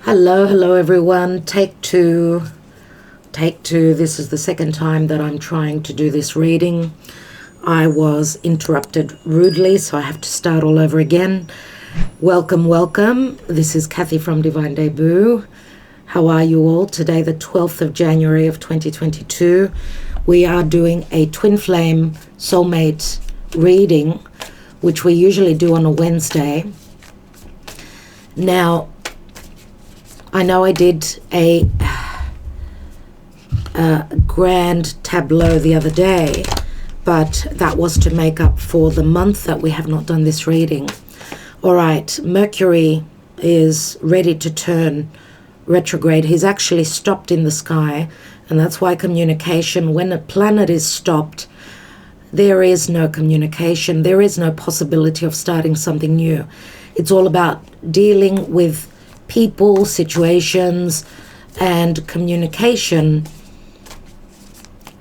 Hello everyone. Take two. This is the second time that I'm trying to do this reading. I was interrupted rudely, so I have to start all over again. Welcome. This is Kathy from Divine Debut. How are you all? Today, the 12th of January of 2022. We are doing a twin flame soulmate reading, which we usually do on a Wednesday. Now, I know I did a grand tableau the other day, but that was to make up for the month that we have not done this reading. All right, Mercury is ready to turn retrograde. He's actually stopped in the sky, and that's why communication, when a planet is stopped, there is no communication. There is no possibility of starting something new. It's all about dealing with people, situations, and communication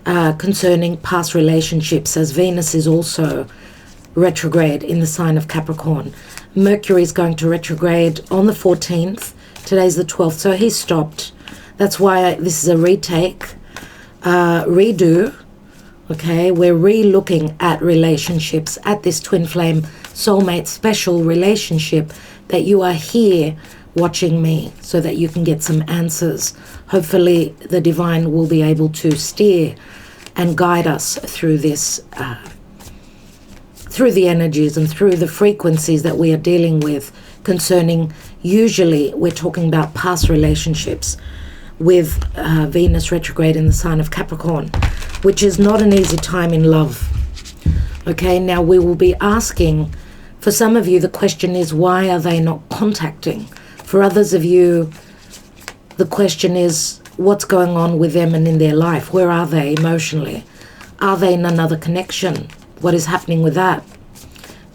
concerning past relationships, as Venus is also retrograde in the sign of Capricorn. Mercury is going to retrograde on the 14th. Today's the 12th, so he stopped. That's why this is a retake, redo. Okay, we're re-looking at relationships, at this twin flame soulmate special relationship, that you are here watching me so that you can get some answers. Hopefully the divine will be able to steer and guide us through this, through the energies and through the frequencies that we are dealing with concerning, usually we're talking about past relationships with Venus retrograde in the sign of Capricorn, which is not an easy time in love. Okay, now we will be asking, for some of you the question is, why are they not contacting? For others of you, the question is, what's going on with them and in their life? Where are they emotionally? Are they in another connection? What is happening with that?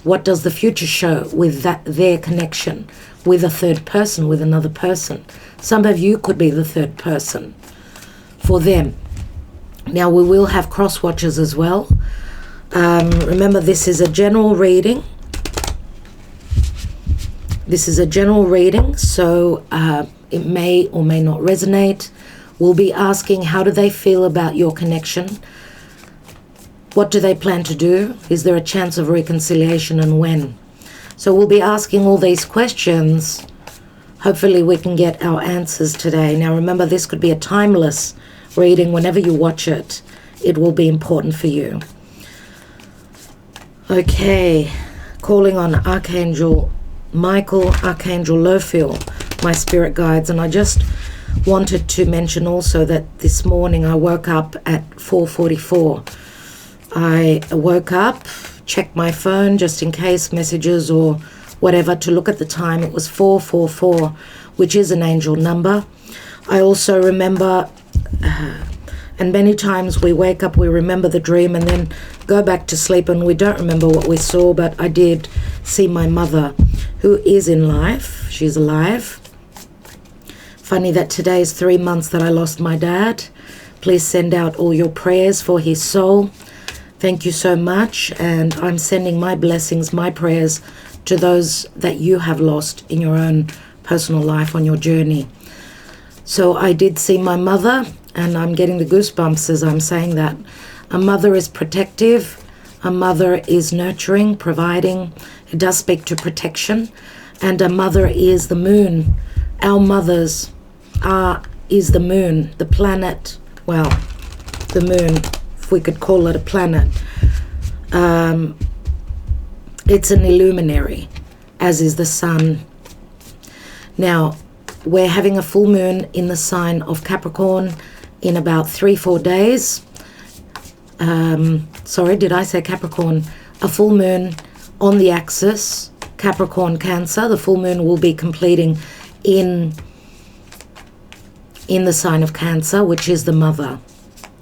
What does the future show with that, their connection with a third person, with another person? Some of you could be the third person for them. Now, we will have cross watchers as well. Remember, this is a general reading. This is a general reading, so it may or may not resonate. We'll be asking, how do they feel about your connection? What do they plan to do? Is there a chance of reconciliation, and when? So we'll be asking all these questions. Hopefully we can get our answers today. Now remember, this could be a timeless reading. Whenever you watch it, it will be important for you. Okay, calling on Archangel Michael, Archangel Lophiel, my spirit guides. And I just wanted to mention also that this morning I woke up at 4:44. I woke up, checked my phone just in case, messages or whatever, to look at the time. It was 4:44, which is an angel number. I also remember, and many times we wake up, we remember the dream and then go back to sleep and we don't remember what we saw, but I did see my mother, who is in life. She's alive. Funny that today is 3 months that I lost my dad. Please send out all your prayers for his soul. Thank you so much, and I'm sending my blessings, my prayers to those that you have lost in your own personal life on your journey. So I did see my mother, and I'm getting the goosebumps as I'm saying that. A mother is protective. A mother is nurturing, providing. It does speak to protection. And a mother is the moon. Our mothers is the moon, the planet. Well, the moon, if we could call it a planet. It's an illuminary, as is the sun. Now, we're having a full moon in the sign of Capricorn in about 3-4 days. Sorry, did I say Capricorn? A full moon on the axis, Capricorn, Cancer. The full moon will be completing in the sign of Cancer, which is the mother.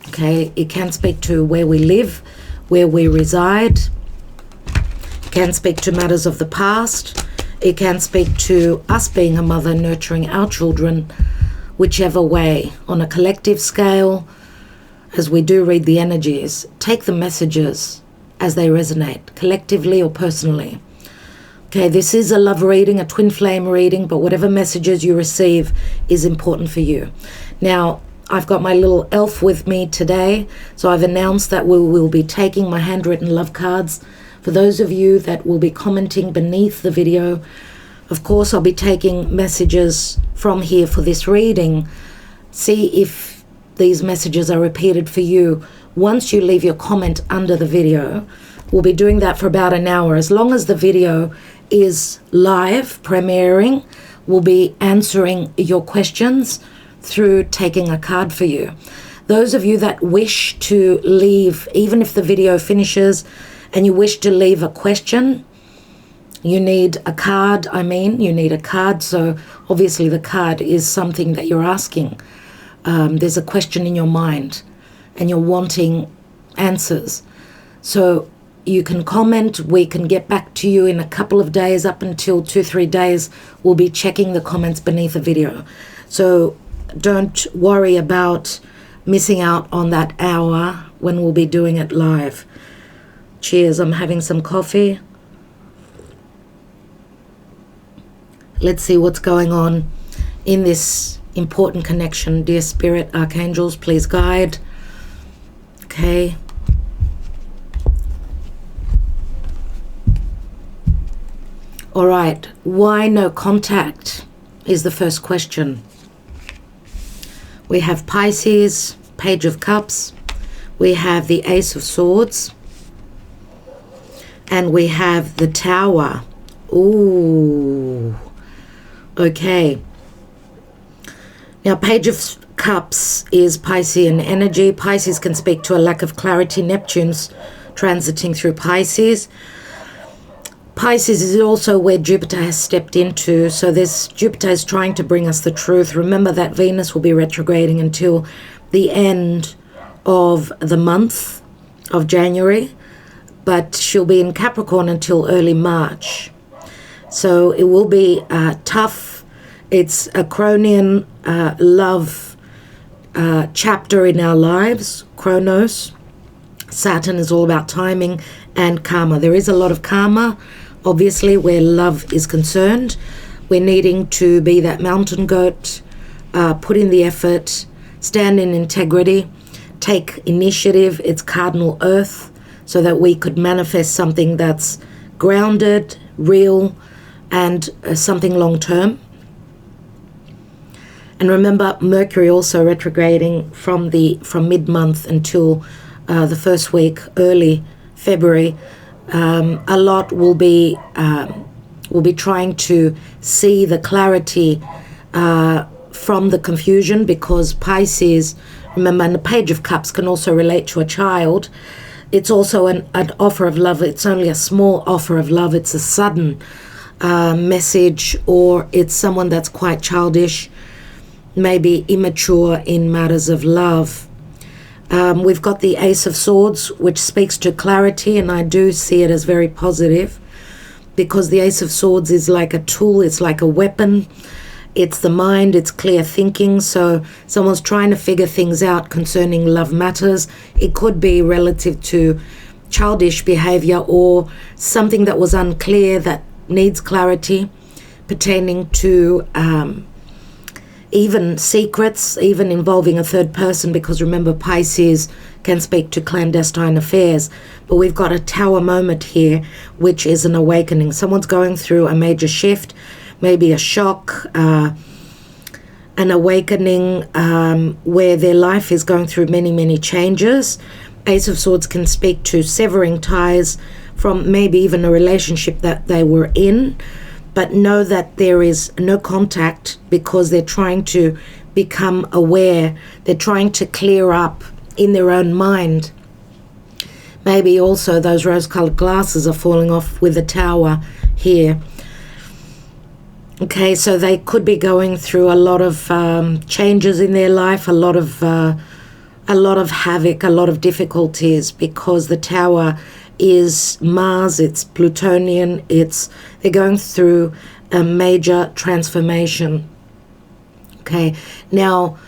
Okay, it can speak to where we live, where we reside. It can speak to matters of the past. It can speak to us being a mother, nurturing our children, whichever way. On a collective scale, as we do read the energies, take the messages as they resonate, collectively or personally. Okay, this is a love reading, a twin flame reading, but whatever messages you receive is important for you. Now, I've got my little elf with me today, so I've announced that we will be taking my handwritten love cards. For those of you that will be commenting beneath the video, of course, I'll be taking messages from here for this reading. See if these messages are repeated for you. Once you leave your comment under the video, we'll be doing that for about an hour. As long as the video is live, premiering, we'll be answering your questions through taking a card for you. Those of you that wish to leave, even if the video finishes and you wish to leave a question, you need a card. You need a card. So obviously the card is something that you're asking. There's a question in your mind and you're wanting answers. So you can comment. We can get back to you in a couple of days. Up until 2-3 days, we'll be checking the comments beneath the video. So don't worry about missing out on that hour when we'll be doing it live. Cheers. I'm having some coffee. Let's see what's going on in this important connection. Dear Spirit, Archangels, please guide. Okay. All right. Why no contact is the first question. We have Pisces, Page of Cups. We have the Ace of Swords. And we have the Tower. Ooh. Okay. Now, Page of Cups is Piscean energy. Pisces can speak to a lack of clarity. Neptune's transiting through Pisces. Pisces is also where Jupiter has stepped into. So Jupiter is trying to bring us the truth. Remember that Venus will be retrograding until the end of the month of January. But she'll be in Capricorn until early March. So it will be tough. It's a Cronian love chapter in our lives. Chronos. Saturn is all about timing and karma. There is a lot of karma, obviously, where love is concerned. We're needing to be that mountain goat, put in the effort, stand in integrity, take initiative. It's cardinal earth, so that we could manifest something that's grounded, real, and something long-term. And remember, Mercury also retrograding from mid-month until the first week, early February. A lot will be trying to see the clarity from the confusion, because Pisces, remember, and the Page of Cups can also relate to a child. It's also an offer of love. It's only a small offer of love. It's a sudden message, or it's someone that's quite childish, maybe immature in matters of love. We've got the Ace of Swords, which speaks to clarity, and I do see it as very positive, because the Ace of Swords is like a tool. It's like a weapon. It's the mind. It's clear thinking. So someone's trying to figure things out concerning love matters. It could be relative to childish behavior or something that was unclear that needs clarity, pertaining to even secrets, even involving a third person, because remember, Pisces can speak to clandestine affairs. But we've got a Tower moment here, which is an awakening. Someone's going through a major shift, maybe a shock, an awakening, where their life is going through many, many changes. Ace of Swords can speak to severing ties from maybe even a relationship that they were in, but know that there is no contact because they're trying to become aware. They're trying to clear up in their own mind. Maybe also those rose-colored glasses are falling off with the Tower here. Okay, so they could be going through a lot of changes in their life, a lot of havoc, a lot of difficulties, because the Tower is Mars, it's Plutonian, they're going through a major transformation. Okay, now,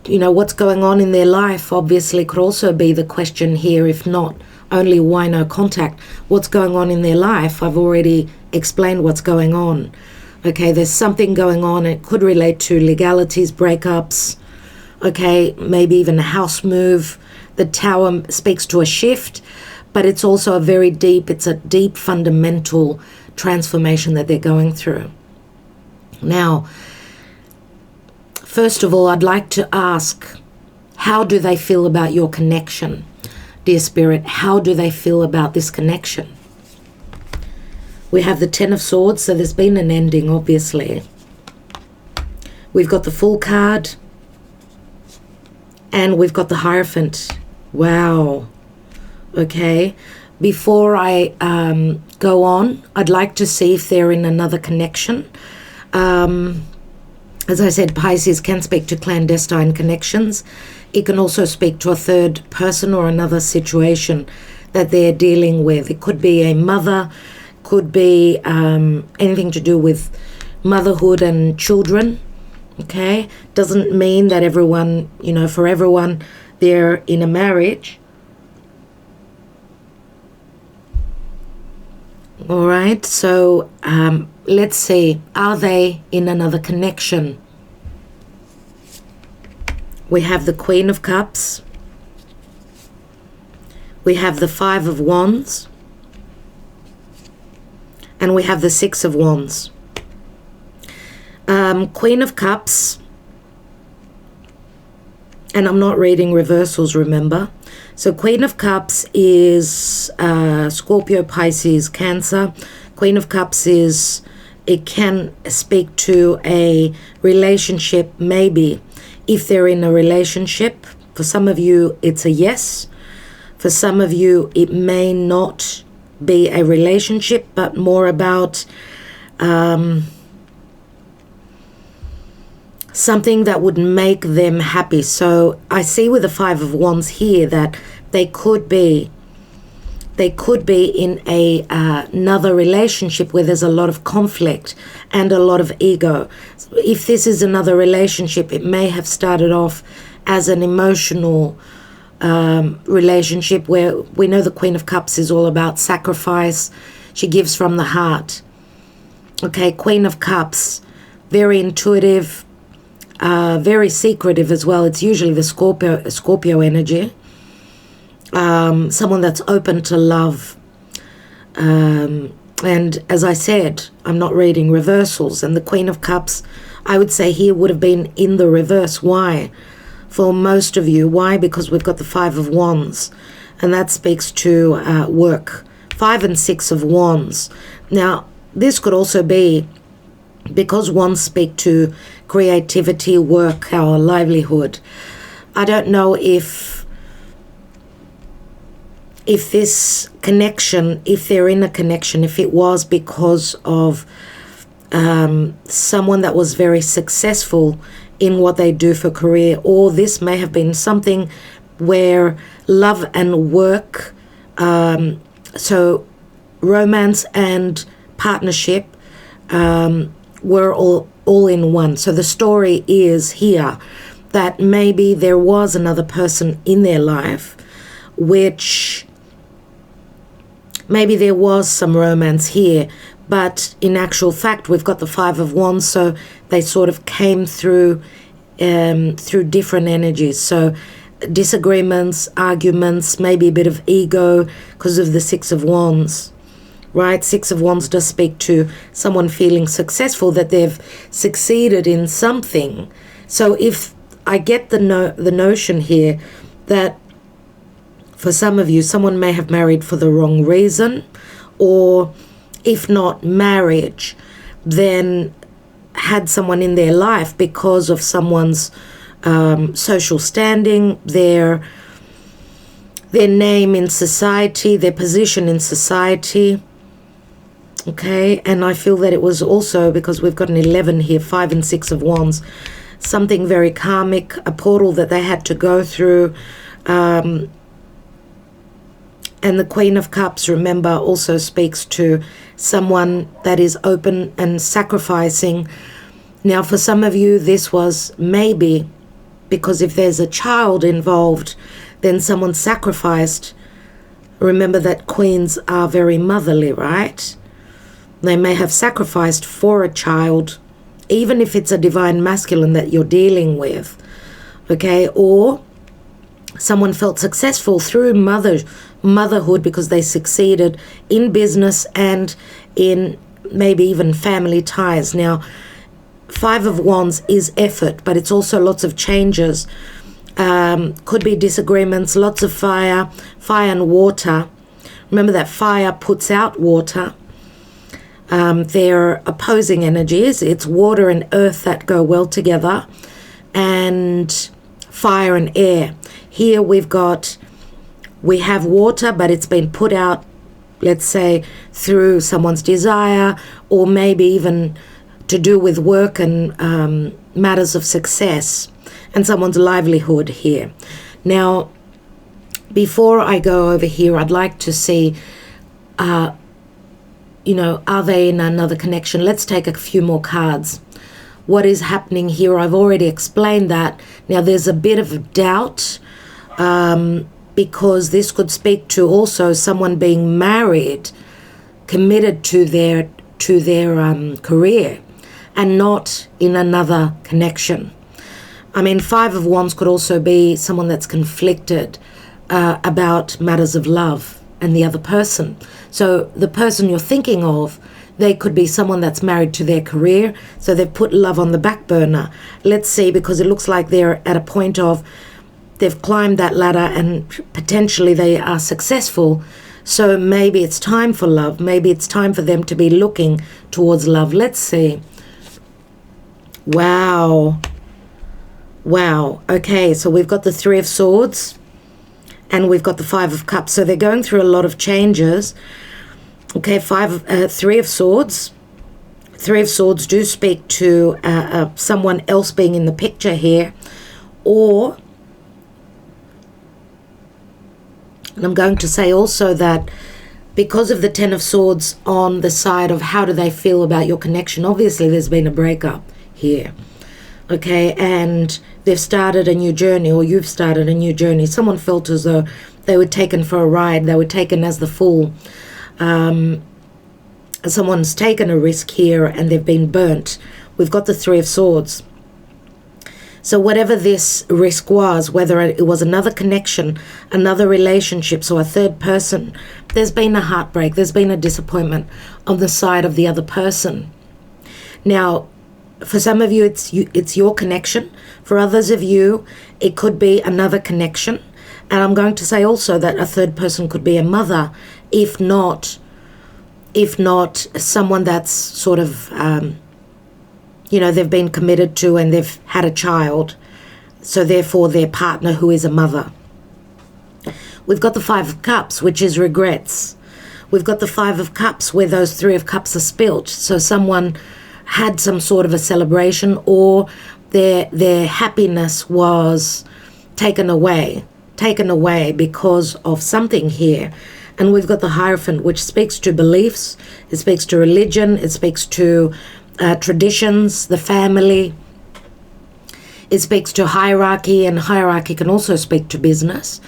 what's going on in their life obviously could also be the question here. If not, only why no contact. What's going on in their life? I've already explained what's going on. Okay, there's something going on. It could relate to legalities, breakups, okay, maybe even a house move. The Tower speaks to a shift, but it's also it's a deep fundamental transformation that they're going through. Now, first of all, I'd like to ask, how do they feel about your connection? Dear Spirit, how do they feel about this connection? We have the Ten of Swords, so there's been an ending, obviously. We've got the Fool card, and we've got the Hierophant. Wow. Okay. Before I go on, I'd like to see if they're in another connection. As I said, Pisces can speak to clandestine connections. It can also speak to a third person or another situation that they're dealing with. It could be a mother, could be anything to do with motherhood and children. Okay? Doesn't mean that everyone, for everyone, they're in a marriage. All right, so let's see, are they in another connection? We have the Queen of Cups. We have the Five of Wands. And we have the Six of Wands. Queen of Cups, and I'm not reading reversals, remember. So Queen of Cups is Scorpio, Pisces, Cancer. Queen of Cups it can speak to a relationship, maybe. If they're in a relationship, for some of you, it's a yes. For some of you, it may not be a relationship, but more about something that would make them happy. So I see with the Five of Wands here that they could be in another relationship where there's a lot of conflict and a lot of ego. If this is another relationship, it may have started off as an emotional relationship where we know the Queen of Cups is all about sacrifice. She gives from the heart. Okay, Queen of Cups, very intuitive, very secretive as well. It's usually the Scorpio energy. Someone that's open to love. And as I said, I'm not reading reversals. And the Queen of Cups, I would say here would have been in the reverse. Why? For most of you. Why? Because we've got the Five of Wands. And that speaks to work. 5 and 6 of Wands. Now, this could also be because wands speak to creativity, work, our livelihood. I don't know if this connection, if they're in a connection, if it was because of someone that was very successful in what they do for career, or this may have been something where love and work, so romance and partnership were all in one. So the story is here that maybe there was another person in their life, which maybe there was some romance here, but in actual fact we've got the Five of Wands, so they sort of came through different energies. So disagreements, arguments, maybe a bit of ego because of the Six of Wands. Right? Six of Wands does speak to someone feeling successful, that they've succeeded in something. So if I get the notion here that for some of you, someone may have married for the wrong reason, or if not marriage, then had someone in their life because of someone's social standing, their name in society, their position in society. Okay, and I feel that it was also because we've got an 11 here, 5 and 6 of Wands, something very karmic, a portal that they had to go through. And the Queen of Cups, remember, also speaks to someone that is open and sacrificing. Now, for some of you, this was maybe because if there's a child involved, then someone sacrificed Remember that queens are very motherly, right? They may have sacrificed for a child, even if it's a divine masculine that you're dealing with, okay? Or someone felt successful through motherhood because they succeeded in business and in maybe even family ties. Now, Five of Wands is effort, but it's also lots of changes. Could be disagreements, lots of fire and water. Remember that fire puts out water. They're opposing energies. It's water and earth that go well together, and fire and air. Here we have water, but it's been put out, let's say, through someone's desire, or maybe even to do with work and matters of success and someone's livelihood here. Now, before I go over here, I'd like to see, are they in another connection? Let's take a few more cards. What is happening here? I've already explained that. Now, there's a bit of doubt because this could speak to also someone being married, committed to their career, and not in another connection. I mean, Five of Wands could also be someone that's conflicted about matters of love and the other person. So the person you're thinking of, they could be someone that's married to their career, so they've put love on the back burner. Let's see, because it looks like they're at a point of they've climbed that ladder and potentially they are successful. So maybe it's time for love. Maybe it's time for them to be looking towards love. Let's see. Wow. Okay, so we've got the Three of Swords and we've got the Five of Cups. So they're going through a lot of changes. Okay, Three of Swords. Three of Swords do speak to someone else being in the picture here. Or, and I'm going to say also that because of the Ten of Swords on the side of how do they feel about your connection, obviously there's been a breakup here. Okay, and they've started a new journey, or you've started a new journey. Someone felt as though they were taken for a ride. They were taken as the fool. Someone's taken a risk here and they've been burnt. We've got the Three of Swords. So whatever this risk was, whether it was another connection, another relationship, so a third person, there's been a heartbreak, there's been a disappointment on the side of the other person. Now, for some of you, it's your connection. For others of you, it could be another connection. And I'm going to say also that a third person could be a mother, if not someone that's sort of, they've been committed to and they've had a child. So therefore, their partner who is a mother. We've got the Five of Cups, which is regrets. We've got the Five of Cups where those Three of Cups are spilt. So someone had some sort of a celebration, or their happiness was taken away because of something here. And we've got the Hierophant, which speaks to beliefs, it speaks to religion, it speaks to traditions, the family, it speaks to hierarchy, and hierarchy can also speak to business.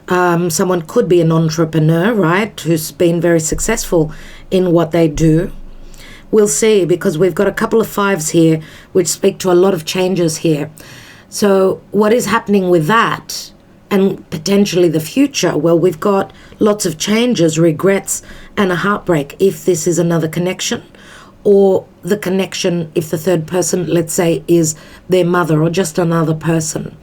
Someone could be an entrepreneur, right, who's been very successful in what they do. We'll see, because we've got a couple of fives here which speak to a lot of changes here. So what is happening with that and potentially the future? Well, we've got lots of changes, regrets, and a heartbreak if this is another connection, or the connection if the third person, let's say, is their mother or just another person.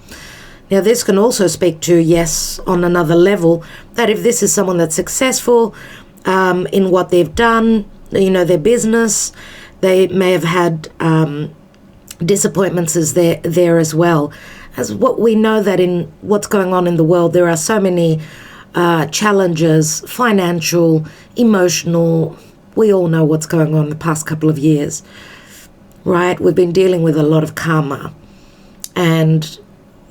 Now, this can also speak to, yes, on another level, that if this is someone that's successful in what they've done, their business, they may have had disappointments there as well. As what we know that in what's going on in the world, there are so many challenges, financial, emotional. We all know what's going on the past couple of years, right? We've been dealing with a lot of karma. And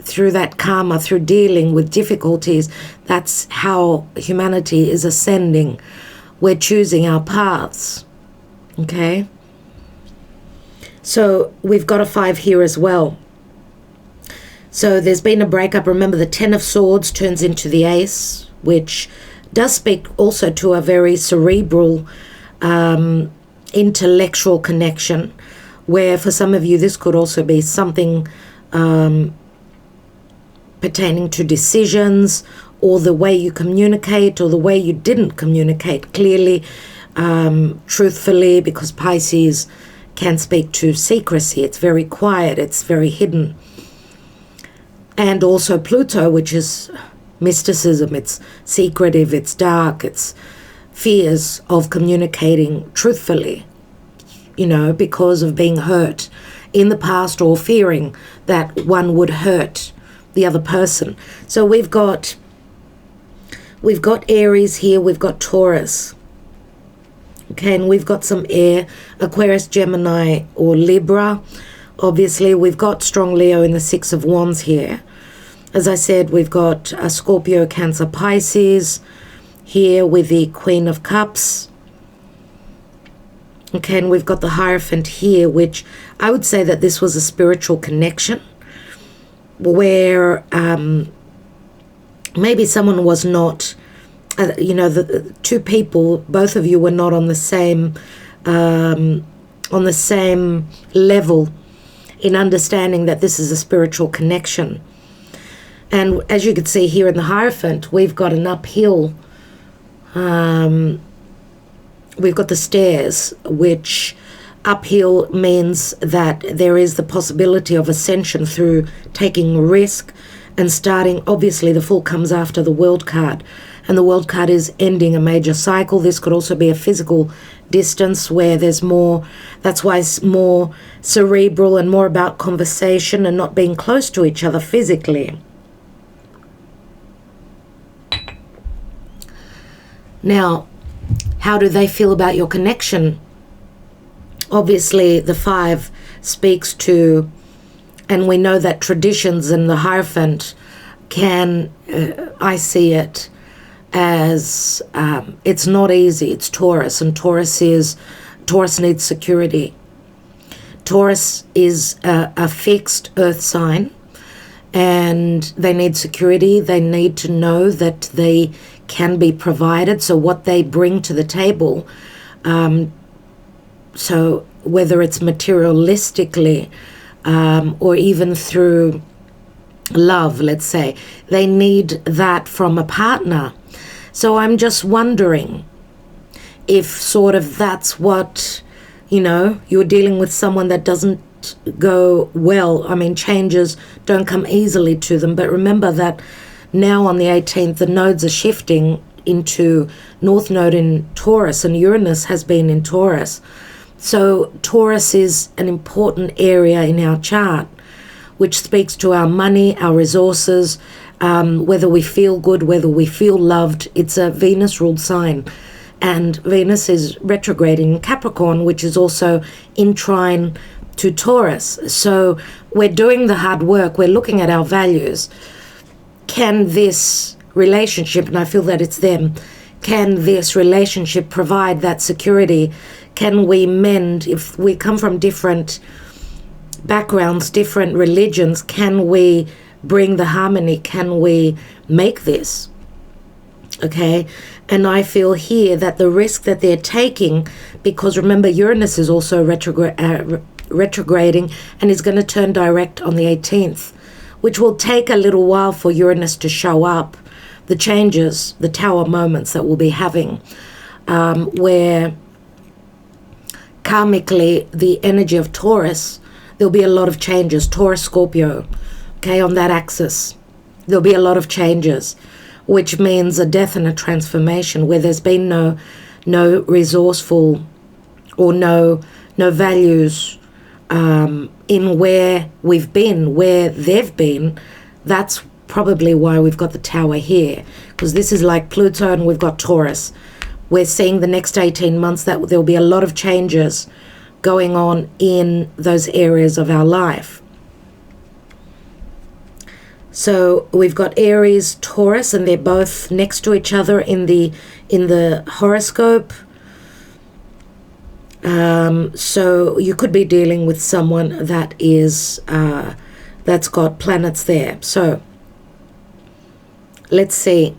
through that karma, through dealing with difficulties, that's how humanity is ascending. We're choosing our paths, okay? So we've got a five here as well. So there's been a breakup. Remember, the Ten of Swords turns into the Ace, which does speak also to a very cerebral, intellectual connection, where for some of you this could also be something pertaining to decisions, or the way you communicate, or the way you didn't communicate clearly, truthfully, because Pisces can speak to secrecy. It's very quiet, it's very hidden. And also Pluto, which is mysticism, it's secretive, it's dark, it's fears of communicating truthfully, you know, because of being hurt in the past, or fearing that one would hurt the other person. So we've got Aries here, we've got Taurus, okay, and we've got some air, Aquarius, Gemini, or Libra. Obviously, we've got strong Leo in the Six of Wands here. As I said, we've got a Scorpio, Cancer, Pisces here with the Queen of Cups. Okay, and we've got the Hierophant here, which I would say that this was a spiritual connection where maybe someone was not, you know, the two people, both of you were not on the same level in understanding that this is a spiritual connection. And as you can see here in the Hierophant, we've got an uphill, we've got the stairs, which uphill means that there is the possibility of ascension through taking risk and starting. Obviously, the Fool comes after the World card, and the World card is ending a major cycle. This could also be a physical distance where there's more, that's why it's more cerebral and more about conversation and not being close to each other physically. Now, how do they feel about your connection? Obviously, the 5 speaks to, and we know that traditions in the Hierophant can, I see it as, it's not easy. It's Taurus, and Taurus needs security. Taurus is a fixed earth sign, and they need security. They need to know that they can be provided. So what they bring to the table, so whether it's materialistically or even through love, let's say, they need that from a partner. So I'm just wondering if sort of that's what, you know, you're dealing with someone that doesn't go well. I mean, changes don't come easily to them, but remember that now on the 18th, the nodes are shifting into North Node in Taurus, and Uranus has been in Taurus. So Taurus is an important area in our chart, which speaks to our money, our resources, whether we feel good, whether we feel loved. It's a Venus-ruled sign. And Venus is retrograding in Capricorn, which is also in trine to Taurus. So we're doing the hard work. We're looking at our values. Can this relationship, and I feel that it's them, can this relationship provide that security? Can we mend? If we come from different backgrounds, different religions, can we bring the harmony? Can we make this? Okay, and I feel here that the risk that they're taking, because remember Uranus is also retrograding and is going to turn direct on the 18th, which will take a little while for Uranus to show up, the changes, the tower moments that we'll be having, where karmically the energy of Taurus, there'll be a lot of changes, Taurus, Scorpio, okay, on that axis. There'll be a lot of changes, which means a death and a transformation where there's been no resourceful or no values in where we've been, where they've been. That's probably why we've got the tower here, because this is like Pluto and we've got Taurus. We're seeing the next 18 months that there'll be a lot of changes going on in those areas of our life. So we've got Aries, Taurus, and they're both next to each other in the horoscope. So you could be dealing with someone that is that's got planets there. So let's see.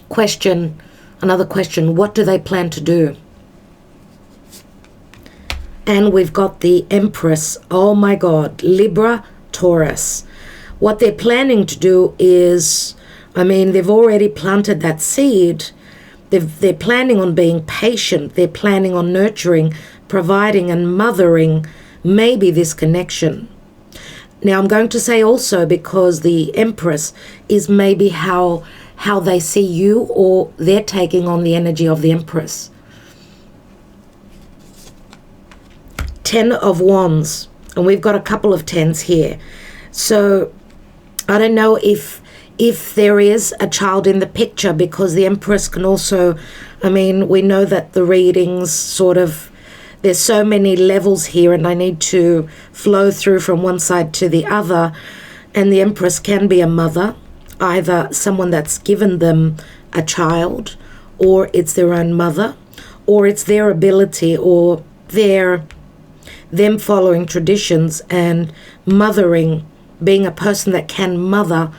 Question Another question, what do they plan to do? And we've got the Empress. Oh my God, Libra, Taurus. What they're planning to do is, I mean, they've already planted that seed. They're planning on being patient. They're planning on nurturing, providing and mothering maybe this connection. Now I'm going to say also, because the Empress is maybe how they see you, or they're taking on the energy of the Empress. 10 of Wands, and we've got a couple of 10s here. So I don't know if there is a child in the picture, because the Empress can also, I mean, we know that the readings sort of, there's so many levels here, and I need to flow through from one side to the other. And the Empress can be a mother, either someone that's given them a child, or it's their own mother, or it's their ability, or them following traditions and mothering, being a person that can mother,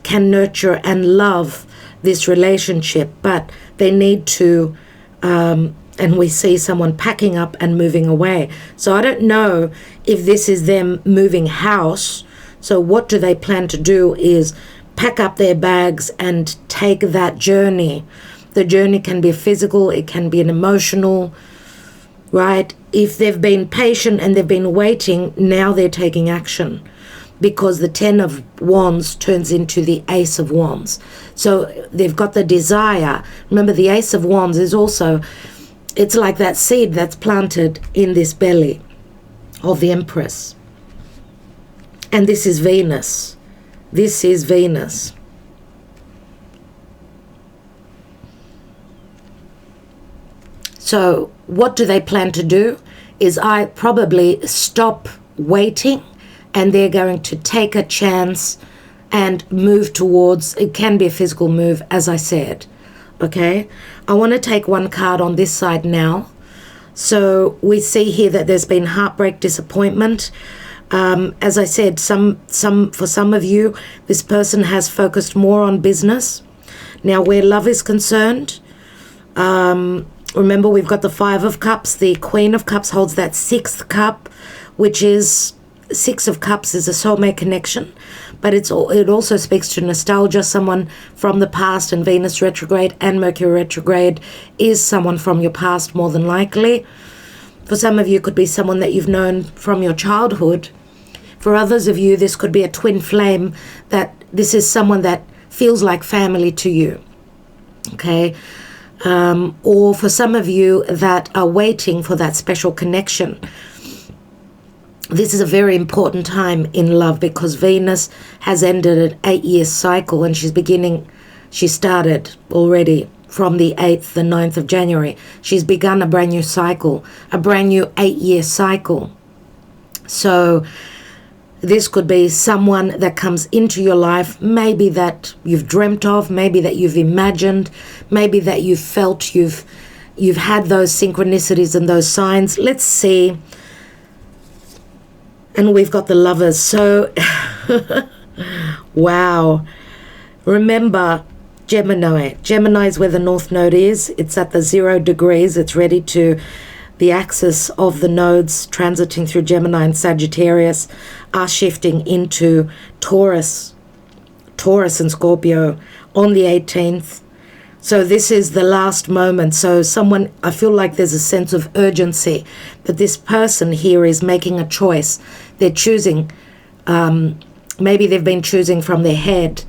can nurture and love this relationship. But they need to, and we see someone packing up and moving away. So I don't know if this is them moving house. So what do they plan to do is pack up their bags and take that journey. The journey can be physical, it can be an emotional, right? If they've been patient and they've been waiting, now they're taking action, because the 10 of Wands turns into the Ace of Wands. So they've got the desire. Remember, the Ace of Wands is also, it's like that seed that's planted in this belly of the Empress. And this is Venus. This is Venus. So what do they plan to do is I probably stop waiting, and they're going to take a chance and move towards, it can be a physical move, as I said. Okay, I want to take one card on this side now. So we see here that there's been heartbreak, disappointment. As I said, for some of you, this person has focused more on business. Now, where love is concerned, remember, we've got the 5 of Cups. The Queen of Cups holds that 6th cup, which is, 6 of Cups is a soulmate connection, but it also speaks to nostalgia, someone from the past, and Venus retrograde and Mercury retrograde is someone from your past, more than likely. For some of you, it could be someone that you've known from your childhood. For others of you, this could be a twin flame, that this is someone that feels like family to you, okay? Or for some of you that are waiting for that special connection. This is a very important time in love, because Venus has ended an 8-year cycle, and she started already from the 8th, the 9th of January. She's begun a brand new cycle, a brand new 8-year cycle. So this could be someone that comes into your life, maybe that you've dreamt of, maybe that you've imagined, maybe that you've felt you've had those synchronicities and those signs. Let's see. And we've got the Lovers. So, wow. Remember, Gemini. Gemini is where the North Node is. It's at the 0 degrees. It's ready to, the axis of the nodes transiting through Gemini and Sagittarius are shifting into Taurus and Scorpio on the 18th. So this is the last moment. So someone, I feel like there's a sense of urgency that this person here is making a choice. They're choosing, maybe they've been choosing from their head,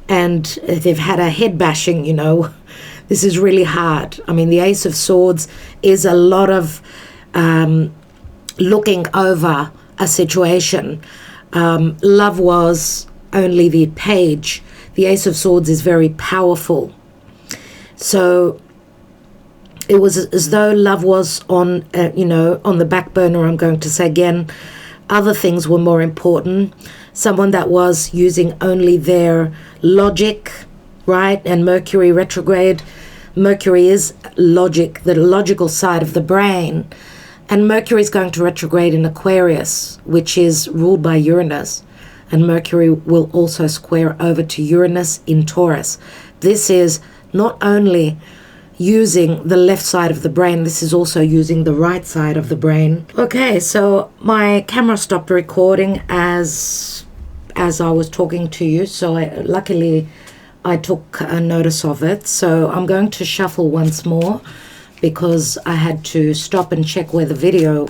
and they've had a head bashing, you know. This is really hard. I mean, the Ace of Swords is a lot of looking over a situation. Love was only the page. The Ace of Swords is very powerful. So it was as though love was on, on the back burner, I'm going to say again. Other things were more important. Someone that was using only their logic, right? And Mercury retrograde. Mercury is logic, the logical side of the brain. And Mercury is going to retrograde in Aquarius, which is ruled by Uranus. And Mercury will also square over to Uranus in Taurus. This is not only using the left side of the brain, this is also using the right side of the brain. Okay, so my camera stopped recording as I was talking to you, so luckily I took a notice of it. So I'm going to shuffle once more because I had to stop and check where the video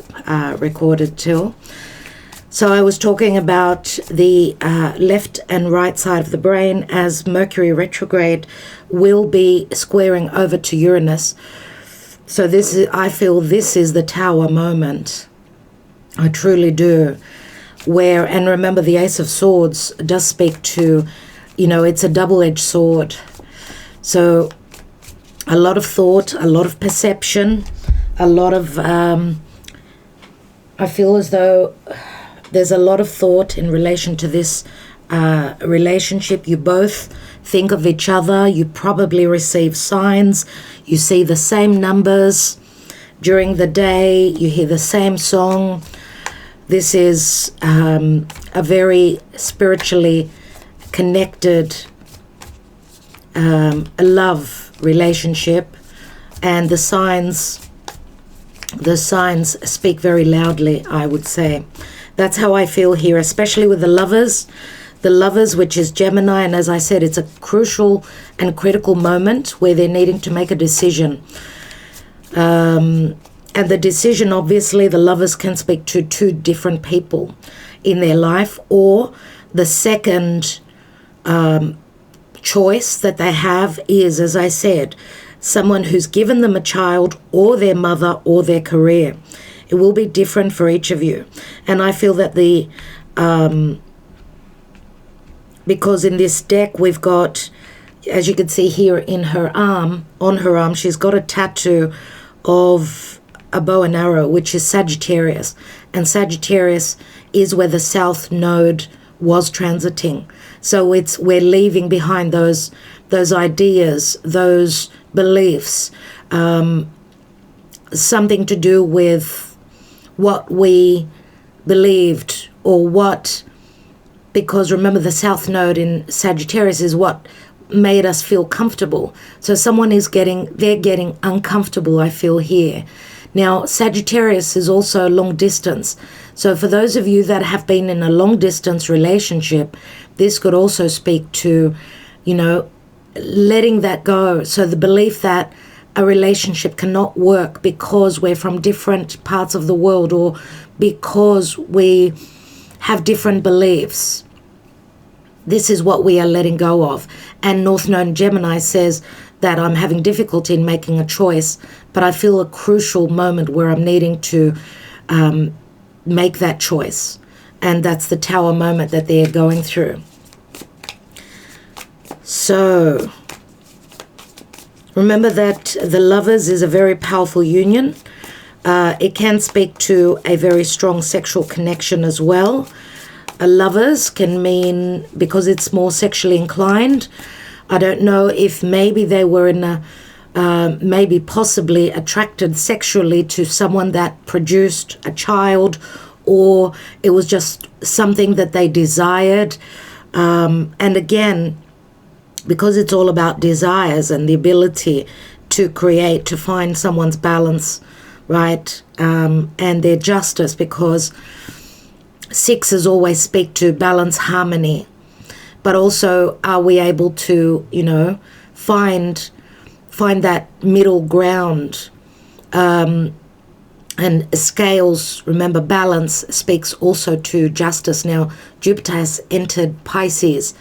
recorded till. So I was talking about the left and right side of the brain, as Mercury retrograde will be squaring over to Uranus. So this is, I feel this is the Tower moment. I truly do. Where, and remember, the Ace of Swords does speak to, you know, it's a double-edged sword. So a lot of thought, a lot of perception, a lot of, I feel as though there's a lot of thought in relation to this relationship. You both think of each other. You probably receive signs. You see the same numbers during the day. You hear the same song. This is a very spiritually connected love relationship, and the signs speak very loudly, I would say. That's how I feel here, especially with the lovers, which is Gemini. And as I said, it's a crucial and critical moment where they're needing to make a decision. And the decision, obviously, the lovers can speak to two different people in their life, or the second choice that they have is, as I said, someone who's given them a child, or their mother, or their career. It will be different for each of you. And I feel that because in this deck we've got, as you can see here in her arm, on her arm, she's got a tattoo of a bow and arrow, which is Sagittarius. And Sagittarius is where the South Node was transiting. So we're leaving behind those ideas, those beliefs, something to do with what we believed, or what, because remember the South Node in Sagittarius is what made us feel comfortable. So someone is they're getting uncomfortable, I feel here. Now, Sagittarius is also long distance. So for those of you that have been in a long distance relationship, this could also speak to, you know, letting that go. So the belief that a relationship cannot work because we're from different parts of the world, or because we have different beliefs. This is what we are letting go of. And North Node Gemini says that I'm having difficulty in making a choice, but I feel a crucial moment where I'm needing to make that choice. And that's the Tower moment that they're going through. So remember that the lovers is a very powerful union. It can speak to a very strong sexual connection as well. Lovers can mean, because it's more sexually inclined, I don't know if maybe they were in a, maybe possibly attracted sexually to someone that produced a child, or it was just something that they desired. And again, because it's all about desires and the ability to create, to find someone's balance, right? And their justice, because sixes always speak to balance, harmony. But also, are we able to, you know, find that middle ground? And scales, remember, balance speaks also to justice. Now, Jupiter has entered Pisces,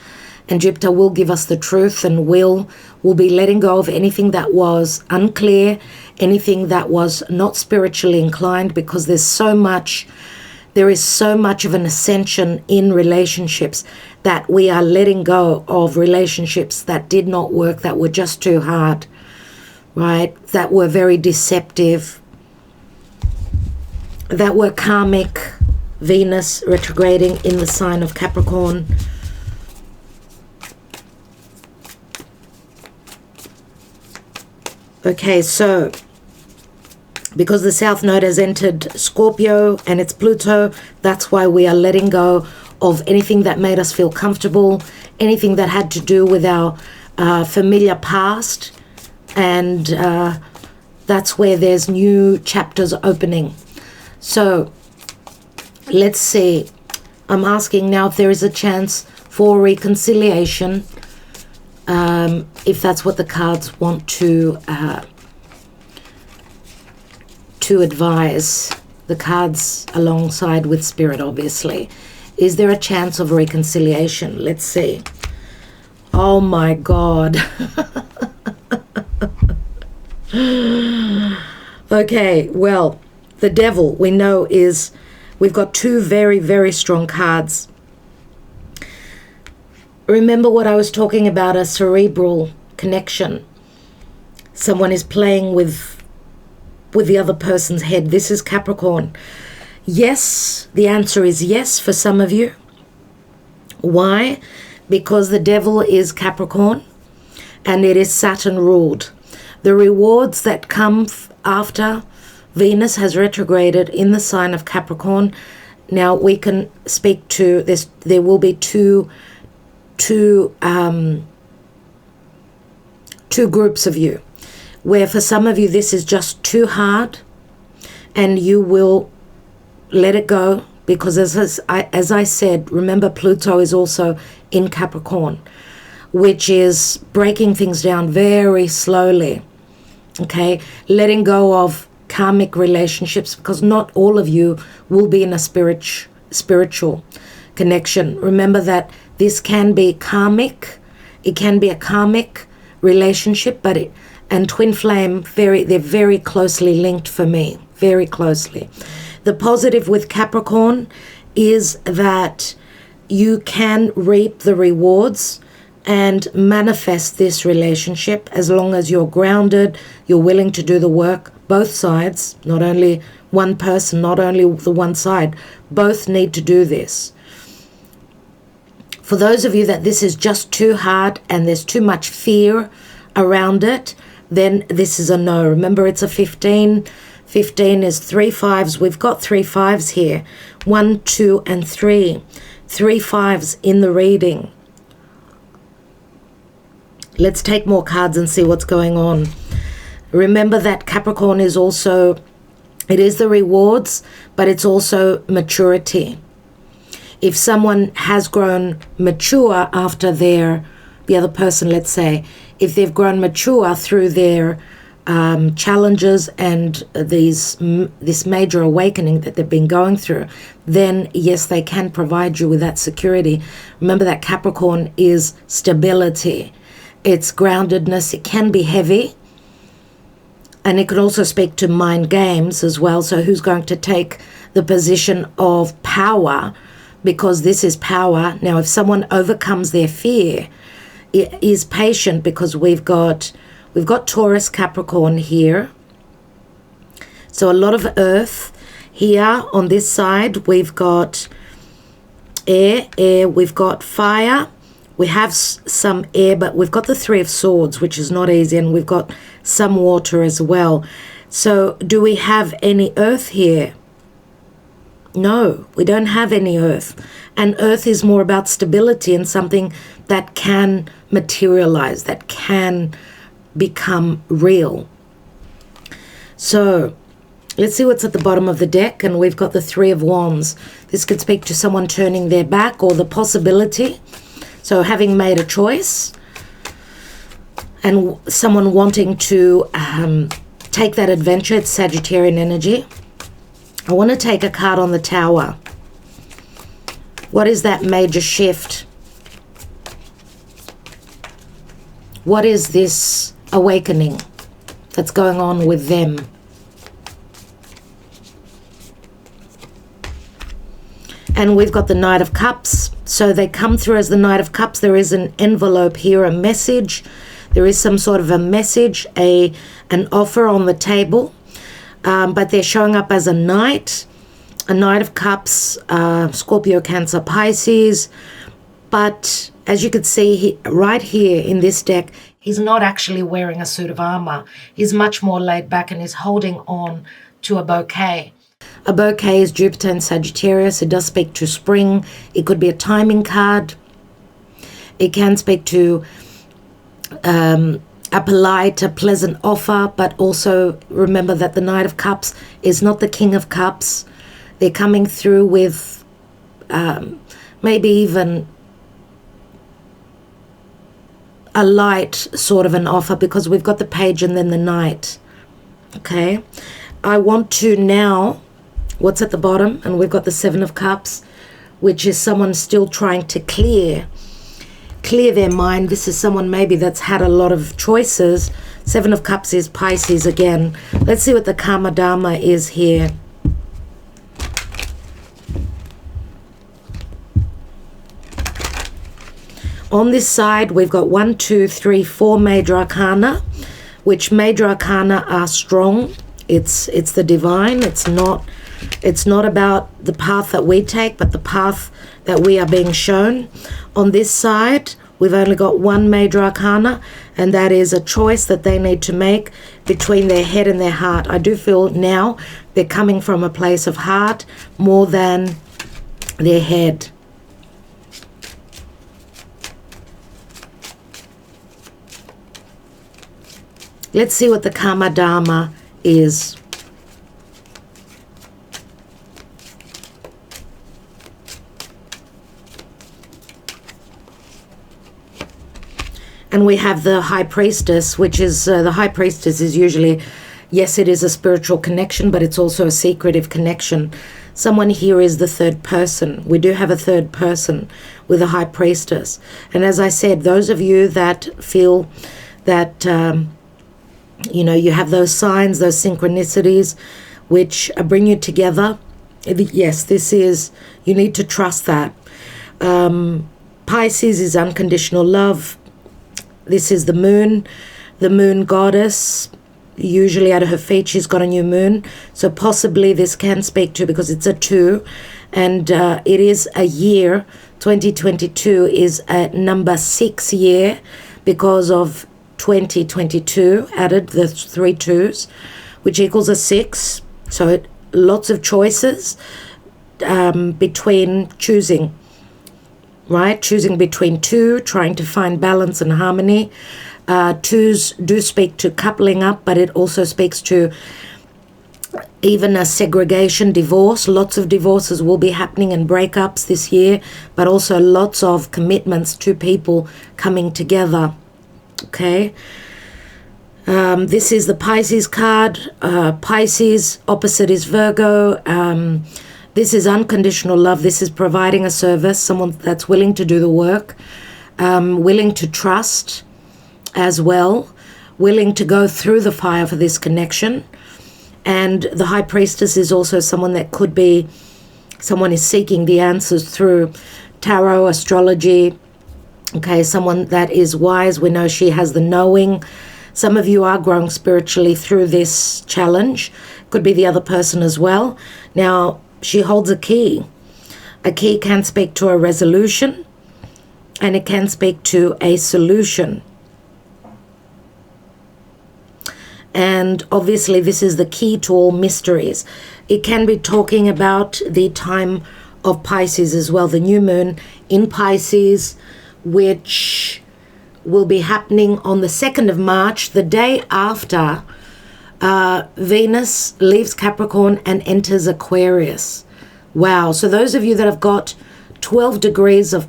and Jupiter will give us the truth, and will be letting go of anything that was unclear, anything that was not spiritually inclined, because there is so much of an ascension in relationships that we are letting go of relationships that did not work, that were just too hard, right? That were very deceptive, that were karmic. Venus retrograding in the sign of Capricorn. Okay, so because the South Node has entered Scorpio and it's Pluto, that's why we are letting go of anything that made us feel comfortable, anything that had to do with our familiar past, and that's where there's new chapters opening. So let's see. I'm asking now if there is a chance for reconciliation, if that's what the cards want to advise. The cards alongside with Spirit, obviously. Is there a chance of reconciliation? Let's see. Oh my God. Okay, well, the Devil, we know, is, we've got two very, very strong cards. Remember what I was talking about, a cerebral connection. Someone is playing with the other person's head. This is Capricorn. Yes, the answer is yes for some of you. Why? Because the Devil is Capricorn and it is Saturn ruled. The rewards that come after Venus has retrograded in the sign of Capricorn. Now we can speak to this. There will be two groups of you, where for some of you this is just too hard and you will let it go, because as I said, remember Pluto is also in Capricorn, which is breaking things down very slowly. Okay, letting go of karmic relationships, because not all of you will be in a spiritual connection. Remember that this can be karmic. It can be a karmic relationship, but and twin flame, they're very closely linked for me, very closely. The positive with Capricorn is that you can reap the rewards and manifest this relationship as long as you're grounded, you're willing to do the work. Both sides, not only one person, not only the one side, both need to do this. For those of you that this is just too hard and there's too much fear around it, then this is a no. Remember, it's a 15. 15 is 3 5s. We've got 3 5s here. 1, 2, and 3. 3 5s in the reading. Let's take more cards and see what's going on. Remember that Capricorn is also, it is the rewards, but it's also maturity. If someone has grown mature after the other person, let's say, if they've grown mature through their challenges and this major awakening that they've been going through, then yes, they can provide you with that security. Remember that Capricorn is stability. It's groundedness. It can be heavy. And it could also speak to mind games as well. So who's going to take the position of power? Because this is power. Now, if someone overcomes their fear, is patient, because we've got Taurus, Capricorn here. So a lot of earth here on this side. We've got air, we've got fire. We have some air, but we've got the 3 of Swords, which is not easy, and we've got some water as well. So do we have any earth here? No, we don't have any earth. And earth is more about stability and something that can materialize, that can become real. So let's see what's at the bottom of the deck. And we've got the 3 of Wands. This could speak to someone turning their back, or the possibility. So having made a choice and someone wanting to take that adventure. It's Sagittarian energy. I want to take a card on the Tower. What is that major shift? What is this awakening that's going on with them? And we've got the Knight of Cups. So they come through as the Knight of Cups. There is an envelope here, a message. There is some sort of a message, an offer on the table. But they're showing up as a Knight of Cups, Scorpio, Cancer, Pisces. But as you can see right here in this deck, he's not actually wearing a suit of armor. He's much more laid back and is holding on to a bouquet. A bouquet is Jupiter and Sagittarius. It does speak to spring. It could be a timing card. It can speak to a polite, a pleasant offer, but also remember that the Knight of Cups is not the King of Cups. They're coming through with maybe even a light sort of an offer, because we've got the Page and then the Knight. Okay, I want to now, what's at the bottom, and we've got the Seven of Cups, which is someone still trying to clear their mind. This is someone maybe that's had a lot of choices. Seven of Cups is Pisces again. Let's see what the Karma Dharma is here. On this side, we've got 1, 2, 3, 4 major arcana, which major arcana are strong. It's the divine. It's not about the path that we take, but the path that we are being shown. On this side, we've only got 1 major arcana, and that is a choice that they need to make between their head and their heart. I do feel now they're coming from a place of heart more than their head. Let's see what the Karma Dharma is. And we have the High Priestess, which is, the High Priestess is usually, yes, it is a spiritual connection, but it's also a secretive connection. Someone here is the third person. We do have a third person with a High Priestess. And as I said, those of you that feel that, you know, you have those signs, those synchronicities, which bring you together, yes, this is, you need to trust that. Pisces is unconditional love. This is the moon goddess. Usually at her feet she's got a new moon, so possibly this can speak to, because it's a 2, and it is a year, 2022 is a number 6 year, because of 2022 added the 3 2s, which equals a 6. So lots of choices between choosing. Right, choosing between 2, trying to find balance and harmony. 2s do speak to coupling up, but it also speaks to even a segregation, divorce. Lots of divorces will be happening and breakups this year, but also lots of commitments to people coming together. Okay. This is the Pisces card. Pisces, opposite is Virgo. This is unconditional love. This is providing a service, someone that's willing to do the work, willing to trust as well, willing to go through the fire for this connection. And the High Priestess is also someone that could be, someone is seeking the answers through tarot, astrology. Okay, someone that is wise. We know she has the knowing. Some of you are growing spiritually through this challenge. Could be the other person as well. Now, she holds a key. A key can speak to a resolution, and it can speak to a solution. And obviously this is the key to all mysteries. It can be talking about the time of Pisces as well, the new moon in Pisces, which will be happening on the 2nd of March, the day after Venus leaves Capricorn and enters Aquarius. Wow. So those of you that have got 12 degrees of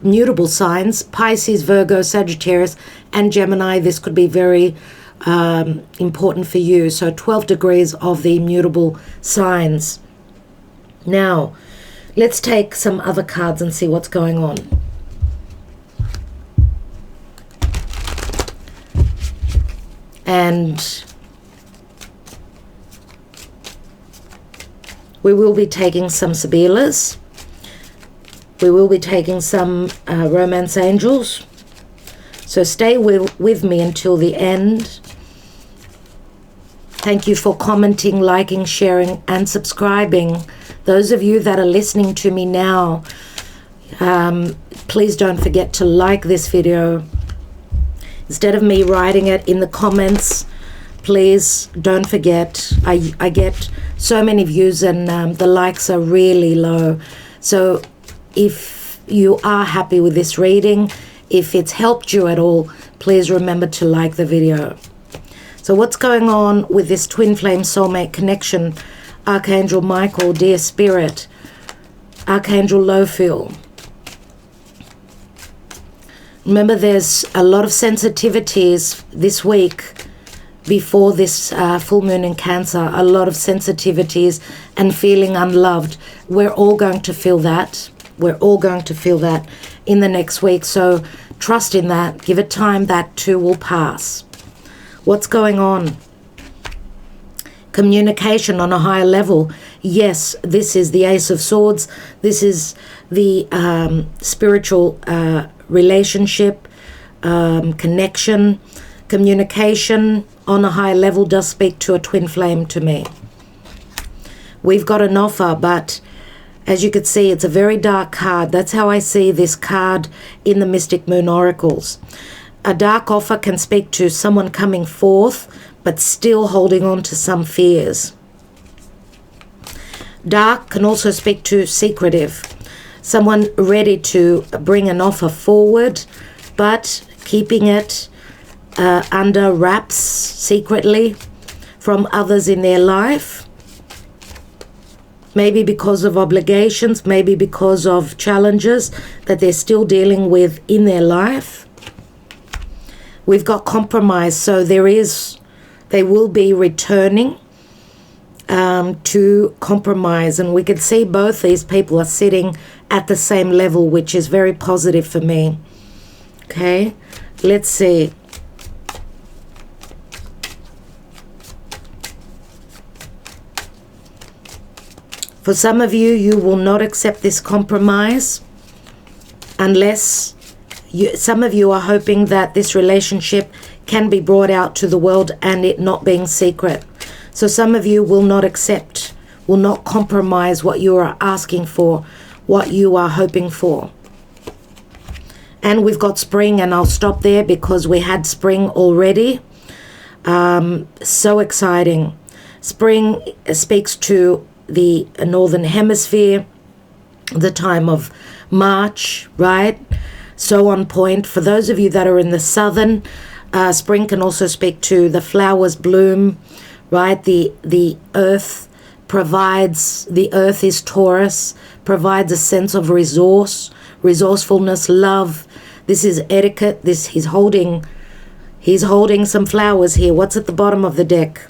mutable signs, Pisces, Virgo, Sagittarius, and Gemini, this could be very important for you. So 12 degrees of the mutable signs. Now, let's take some other cards and see what's going on. And we will be taking some Sibilas. We will be taking some romance angels. So stay with me until the end. Thank you for commenting, liking, sharing, and subscribing. Those of you that are listening to me now, please don't forget to like this video. Instead of me writing it in the comments, please don't forget. I get so many views and the likes are really low. So if you are happy with this reading, If it's helped you at all, please remember to like the video. So what's going on with this twin flame soulmate connection? Archangel Michael, dear spirit, Archangel Lophiel. Remember, there's a lot of sensitivities this week before this full moon in Cancer. A lot of sensitivities and feeling unloved. We're all going to feel that. We're all going to feel that in the next week. So trust in that. Give it time. That too will pass. What's going on? Communication on a higher level. Yes, this is the Ace of Swords. This is the spiritual relationship, connection. Communication on a higher level does speak to a twin flame to me. We've got an offer, but as you can see, it's a very dark card. That's how I see this card in the Mystic Moon Oracles. A dark offer can speak to someone coming forth, but still holding on to some fears. Dark can also speak to secretive. Someone ready to bring an offer forward, but keeping it under wraps secretly from others in their life. Maybe because of obligations, maybe because of challenges that they're still dealing with in their life. We've got compromise, so they will be returning to compromise, and we could see both these people are sitting at the same level, which is very positive for me. Okay, let's see. For some of you, you will not accept this compromise unless some of you are hoping that this relationship can be brought out to the world and it not being secret. So some of you will not accept, will not compromise what you are asking for, what you are hoping for. And we've got spring, and I'll stop there because we had spring already. So exciting. Spring speaks to the Northern Hemisphere, the time of March, right? So on point. For those of you that are in the southern, spring can also speak to the flowers bloom, right? The earth provides, the earth is Taurus, provides a sense of resourcefulness, love. This is etiquette. He's holding some flowers here. What's at the bottom of the deck?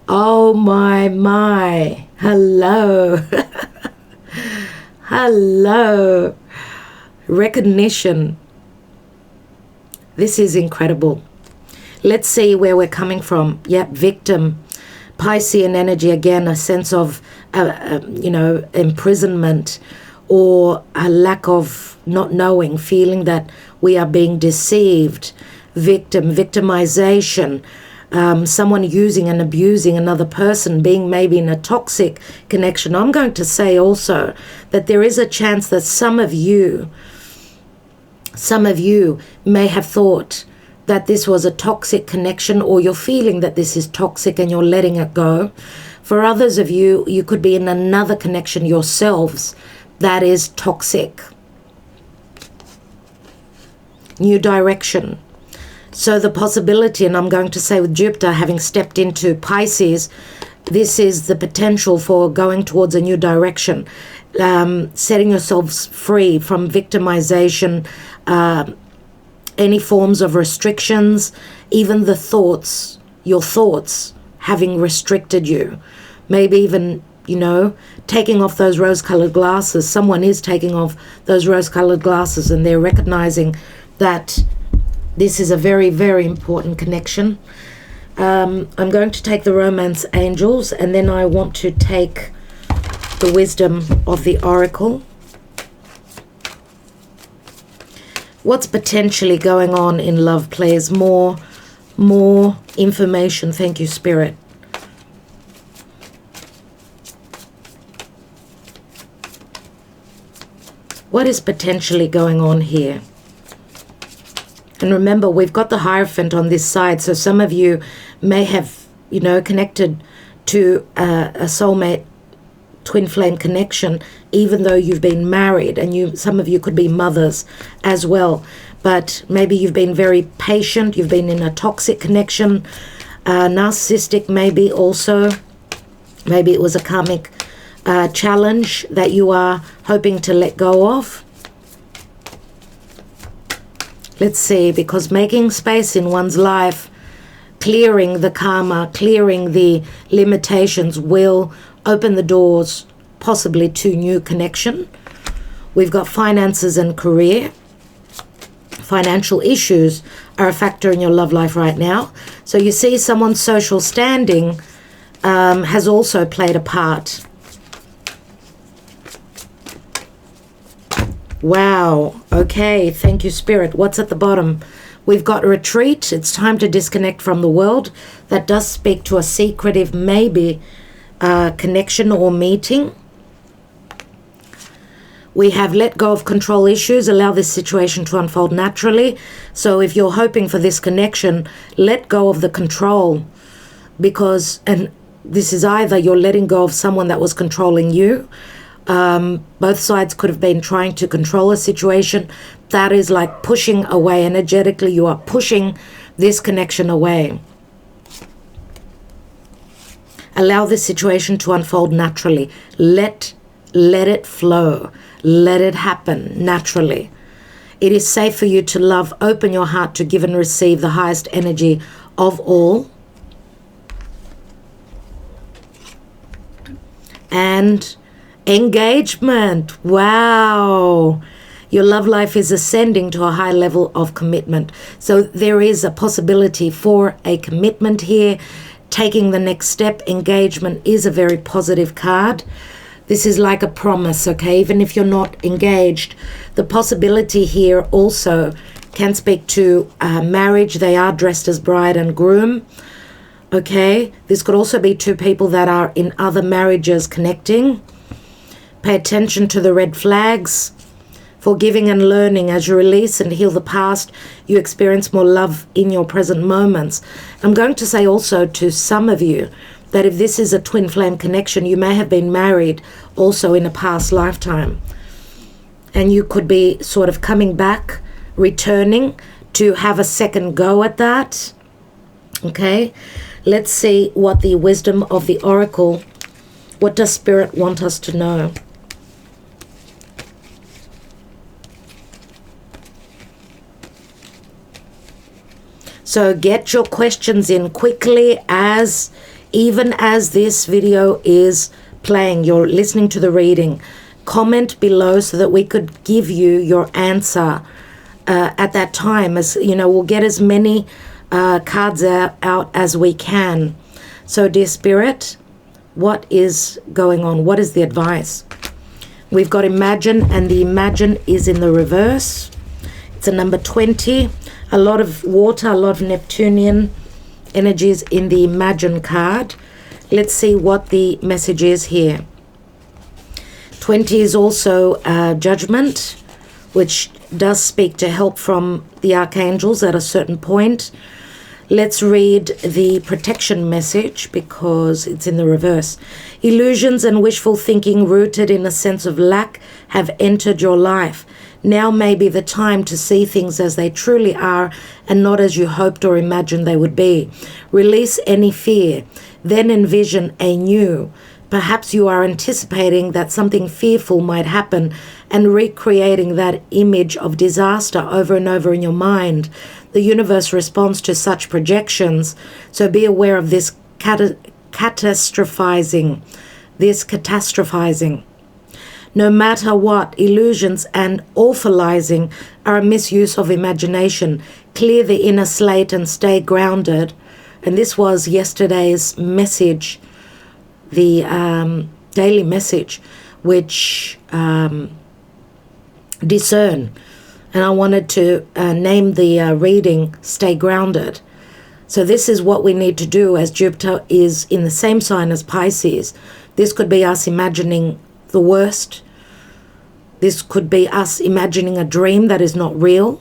Oh my. Hello. Hello. Recognition. This is incredible. Let's see where we're coming from. Yep, victim. Piscean energy again, a sense of, imprisonment or a lack of not knowing, feeling that we are being deceived. Victimization. Someone using and abusing another person, being maybe in a toxic connection. I'm going to say also that there is a chance that some of you may have thought that this was a toxic connection, or you're feeling that this is toxic and you're letting it go. For others of you, you could be in another connection yourselves that is toxic. New direction. So the possibility, and I'm going to say with Jupiter having stepped into Pisces, this is the potential for going towards a new direction, setting yourselves free from victimization, any forms of restrictions, even the thoughts, your thoughts having restricted you. Maybe even, taking off those rose-colored glasses. Someone is taking off those rose-colored glasses and they're recognizing that this is a very, very important connection. I'm going to take the romance angels, and then I want to take the wisdom of the oracle. What's potentially going on in love, please? More information. Thank you, Spirit. What is potentially going on here? And remember, we've got the Hierophant on this side, so some of you may have, connected to a soulmate twin flame connection, even though you've been married, and some of you could be mothers as well. But maybe you've been very patient, you've been in a toxic connection, narcissistic maybe also. Maybe it was a karmic challenge that you are hoping to let go of. Let's see, because making space in one's life, clearing the karma, clearing the limitations will open the doors possibly to new connection. We've got finances and career. Financial issues are a factor in your love life right now. So you see someone's social standing has also played a part. Wow. Okay. Thank you, Spirit. What's at the bottom? We've got retreat. It's time to disconnect from the world. That does speak to a secretive, maybe, connection or meeting. We have let go of control issues. Allow this situation to unfold naturally. So if you're hoping for this connection, let go of the control. Because, and this is either you're letting go of someone that was controlling you. Both sides could have been trying to control a situation. That is like pushing away energetically. You are pushing this connection away. Allow this situation to unfold naturally. Let it flow. Let it happen naturally. It is safe for you to love. Open your heart to give and receive the highest energy of all. And engagement. Wow. Your love life is ascending to a high level of commitment. So there is a possibility for a commitment here. Taking the next step. Engagement is a very positive card. This is like a promise, okay? Even if you're not engaged, the possibility here also can speak to marriage. They are dressed as bride and groom, okay? This could also be two people that are in other marriages connecting. Pay attention to the red flags. Forgiving and learning. As you release and heal the past, you experience more love in your present moments. I'm going to say also to some of you that if this is a twin flame connection, you may have been married also in a past lifetime. And you could be sort of coming back, returning to have a second go at that. Okay, let's see what the wisdom of the oracle, what does Spirit want us to know? So get your questions in quickly even as this video is playing. You're listening to the reading. Comment below so that we could give you your answer at that time. As you know, we'll get as many cards out as we can. So dear Spirit, what is going on? What is the advice? We've got imagine, and the imagine is in the reverse. It's a number 20. A lot of water, a lot of Neptunian energies in the imagine card. Let's see what the message is here. 20 is also judgment, which does speak to help from the archangels at a certain point. Let's read the protection message because it's in the reverse. Illusions and wishful thinking rooted in a sense of lack have entered your life. Now may be the time to see things as they truly are and not as you hoped or imagined they would be. Release any fear, then envision a new. Perhaps you are anticipating that something fearful might happen and recreating that image of disaster over and over in your mind. The universe responds to such projections, so be aware of this catastrophizing. No matter what, illusions and awfulizing are a misuse of imagination. Clear the inner slate and stay grounded. And this was yesterday's message, the daily message, which discern. And I wanted to name the reading, Stay Grounded. So this is what we need to do as Jupiter is in the same sign as Pisces. This could be us imagining the worst. This could be us imagining a dream that is not real.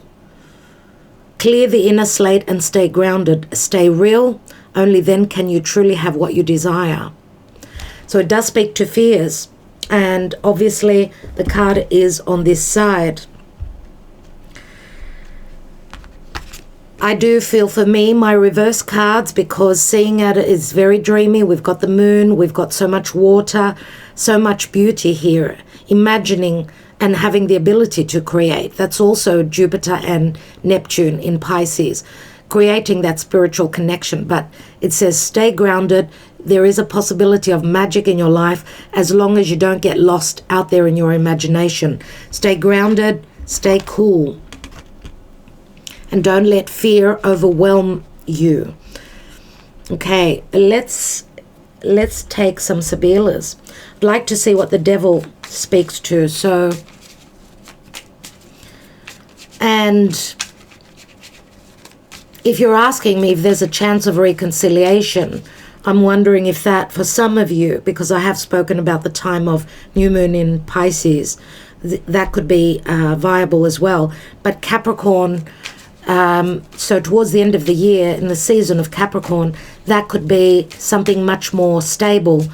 Clear the inner slate and stay grounded. Stay real. Only then can you truly have what you desire. So it does speak to fears. And obviously the card is on this side. I do feel, for me, my reverse cards, because seeing it is very dreamy. We've got the moon, we've got so much water, so much beauty here. Imagining and having the ability to create. That's also Jupiter and Neptune in Pisces, creating that spiritual connection. But it says stay grounded. There is a possibility of magic in your life as long as you don't get lost out there in your imagination. Stay grounded, stay cool, and don't let fear overwhelm you. Okay, let's take some Sibilas. I'd like to see what the devil speaks to. So, and if you're asking me if there's a chance of reconciliation, I'm wondering if that, for some of you, because I have spoken about the time of new moon in Pisces, that could be viable as well. But Capricorn, so towards the end of the year, in the season of Capricorn, that could be something much more stable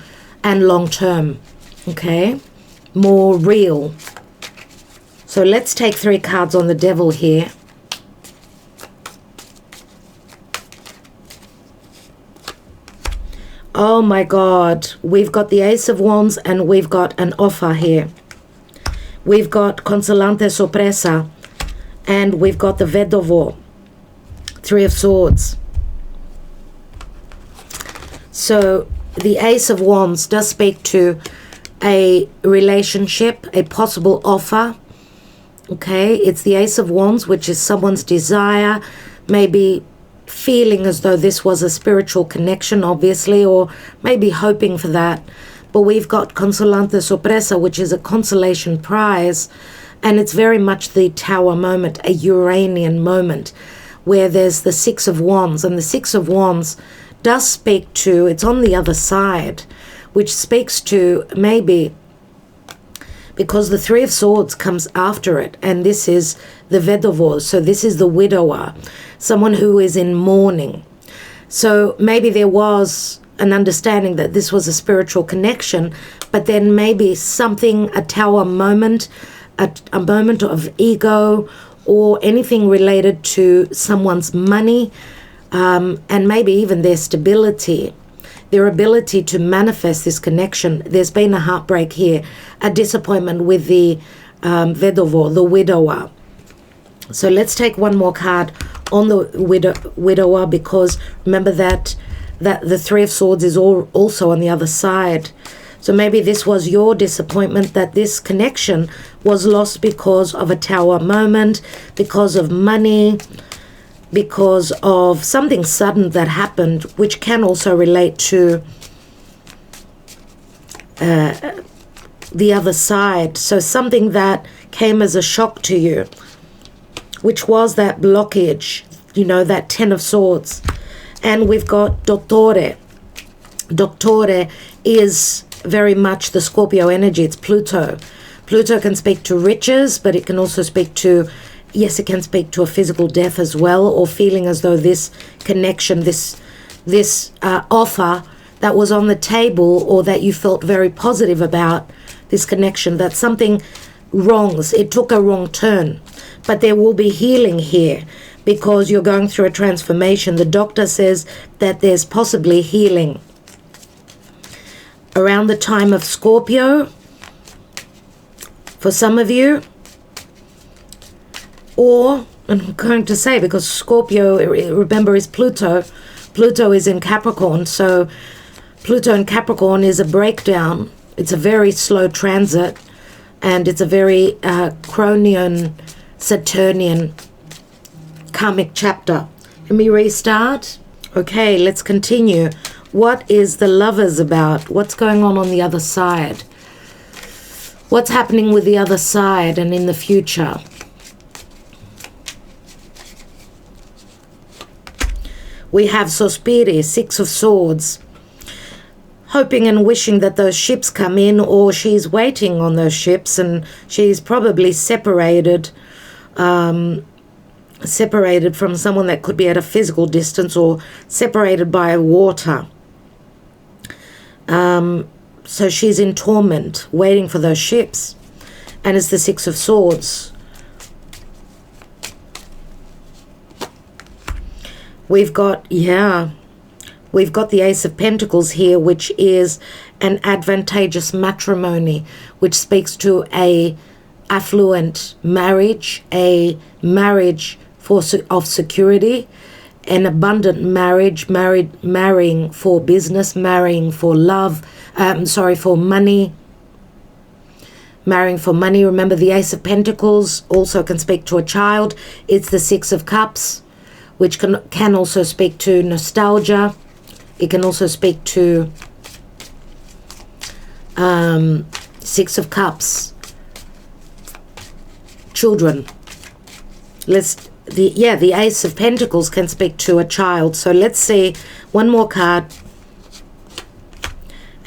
and long-term, okay? More real. So let's take 3 cards on the devil here. Oh my God, we've got the Ace of Wands and we've got an offer here. We've got Consolante Sorpresa and we've got the Vedovo, 3 of Swords. So the Ace of Wands does speak to a relationship, a possible offer. Okay, it's the Ace of Wands, which is someone's desire, maybe feeling as though this was a spiritual connection, obviously, or maybe hoping for that. But we've got Consolante Sorpresa, which is a consolation prize, and it's very much the Tower moment, a Uranian moment, where there's the 6 of Wands, and the 6 of Wands does speak to, it's on the other side, which speaks to maybe, because the 3 of Swords comes after it, and this is the Vedovo, so this is the widower, someone who is in mourning. So maybe there was an understanding that this was a spiritual connection, but then maybe something, a Tower moment, a moment of ego, or anything related to someone's money, and maybe even their stability, their ability to manifest this connection. There's been a heartbreak here, a disappointment with the Vedovo, the widower. So let's take one more card on the widower, because remember that the 3 of Swords is also on the other side. So maybe this was your disappointment, that this connection was lost because of a Tower moment, because of money, because of something sudden that happened, which can also relate to the other side. So something that came as a shock to you, which was that blockage, you know, that 10 of Swords. And we've got Dottore. Dottore is very much the Scorpio energy. It's Pluto. Pluto can speak to riches, but it can also speak to, yes, it can speak to a physical death as well, or feeling as though this connection, this offer that was on the table, or that you felt very positive about, this connection, that something wrongs, it took a wrong turn. But there will be healing here, because you're going through a transformation. The doctor says that there's possibly healing around the time of Scorpio for some of you, or, and I'm going to say, because Scorpio, remember, is Pluto. Pluto is in Capricorn, so Pluto in Capricorn is a breakdown. It's a very slow transit, and it's a very Cronian, Saturnian karmic chapter. Let me restart. Okay, let's continue. What is the Lovers about? What's going on the other side? What's happening with the other side and in the future? We have Sospiri, 6 of Swords, hoping and wishing that those ships come in, or she's waiting on those ships, and she's probably separated from someone that could be at a physical distance, or separated by water. So she's in torment, waiting for those ships. And it's the Six of Swords. We've got, we've got the Ace of Pentacles here, which is an advantageous matrimony, which speaks to a affluent marriage, a marriage of security, an abundant marriage, marrying for business, marrying for love, for money, marrying for money. Remember, the Ace of Pentacles also can speak to a child. It's the Six of Cups, which can also speak to nostalgia. It can also speak to Six of Cups, children. The Ace of Pentacles can speak to a child. So let's see one more card.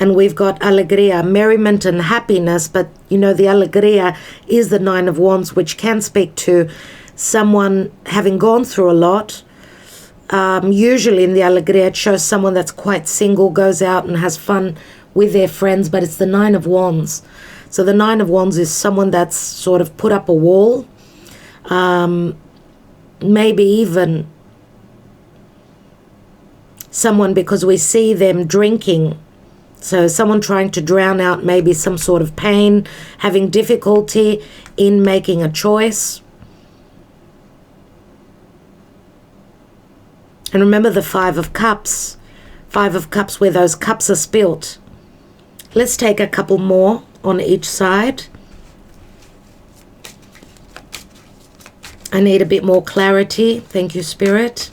And we've got alegría, merriment and happiness. But, you know, the alegría is the Nine of Wands, which can speak to someone having gone through a lot. Usually in the alegría, it shows someone that's quite single, goes out and has fun with their friends. But it's the Nine of Wands. So the Nine of Wands is someone that's sort of put up a wall. Maybe even someone, because we see them drinking. So someone trying to drown out maybe some sort of pain, having difficulty in making a choice. And remember the Five of Cups. Five of Cups, where those cups are spilt. Let's take a couple more on each side. I need a bit more clarity. Thank you, Spirit.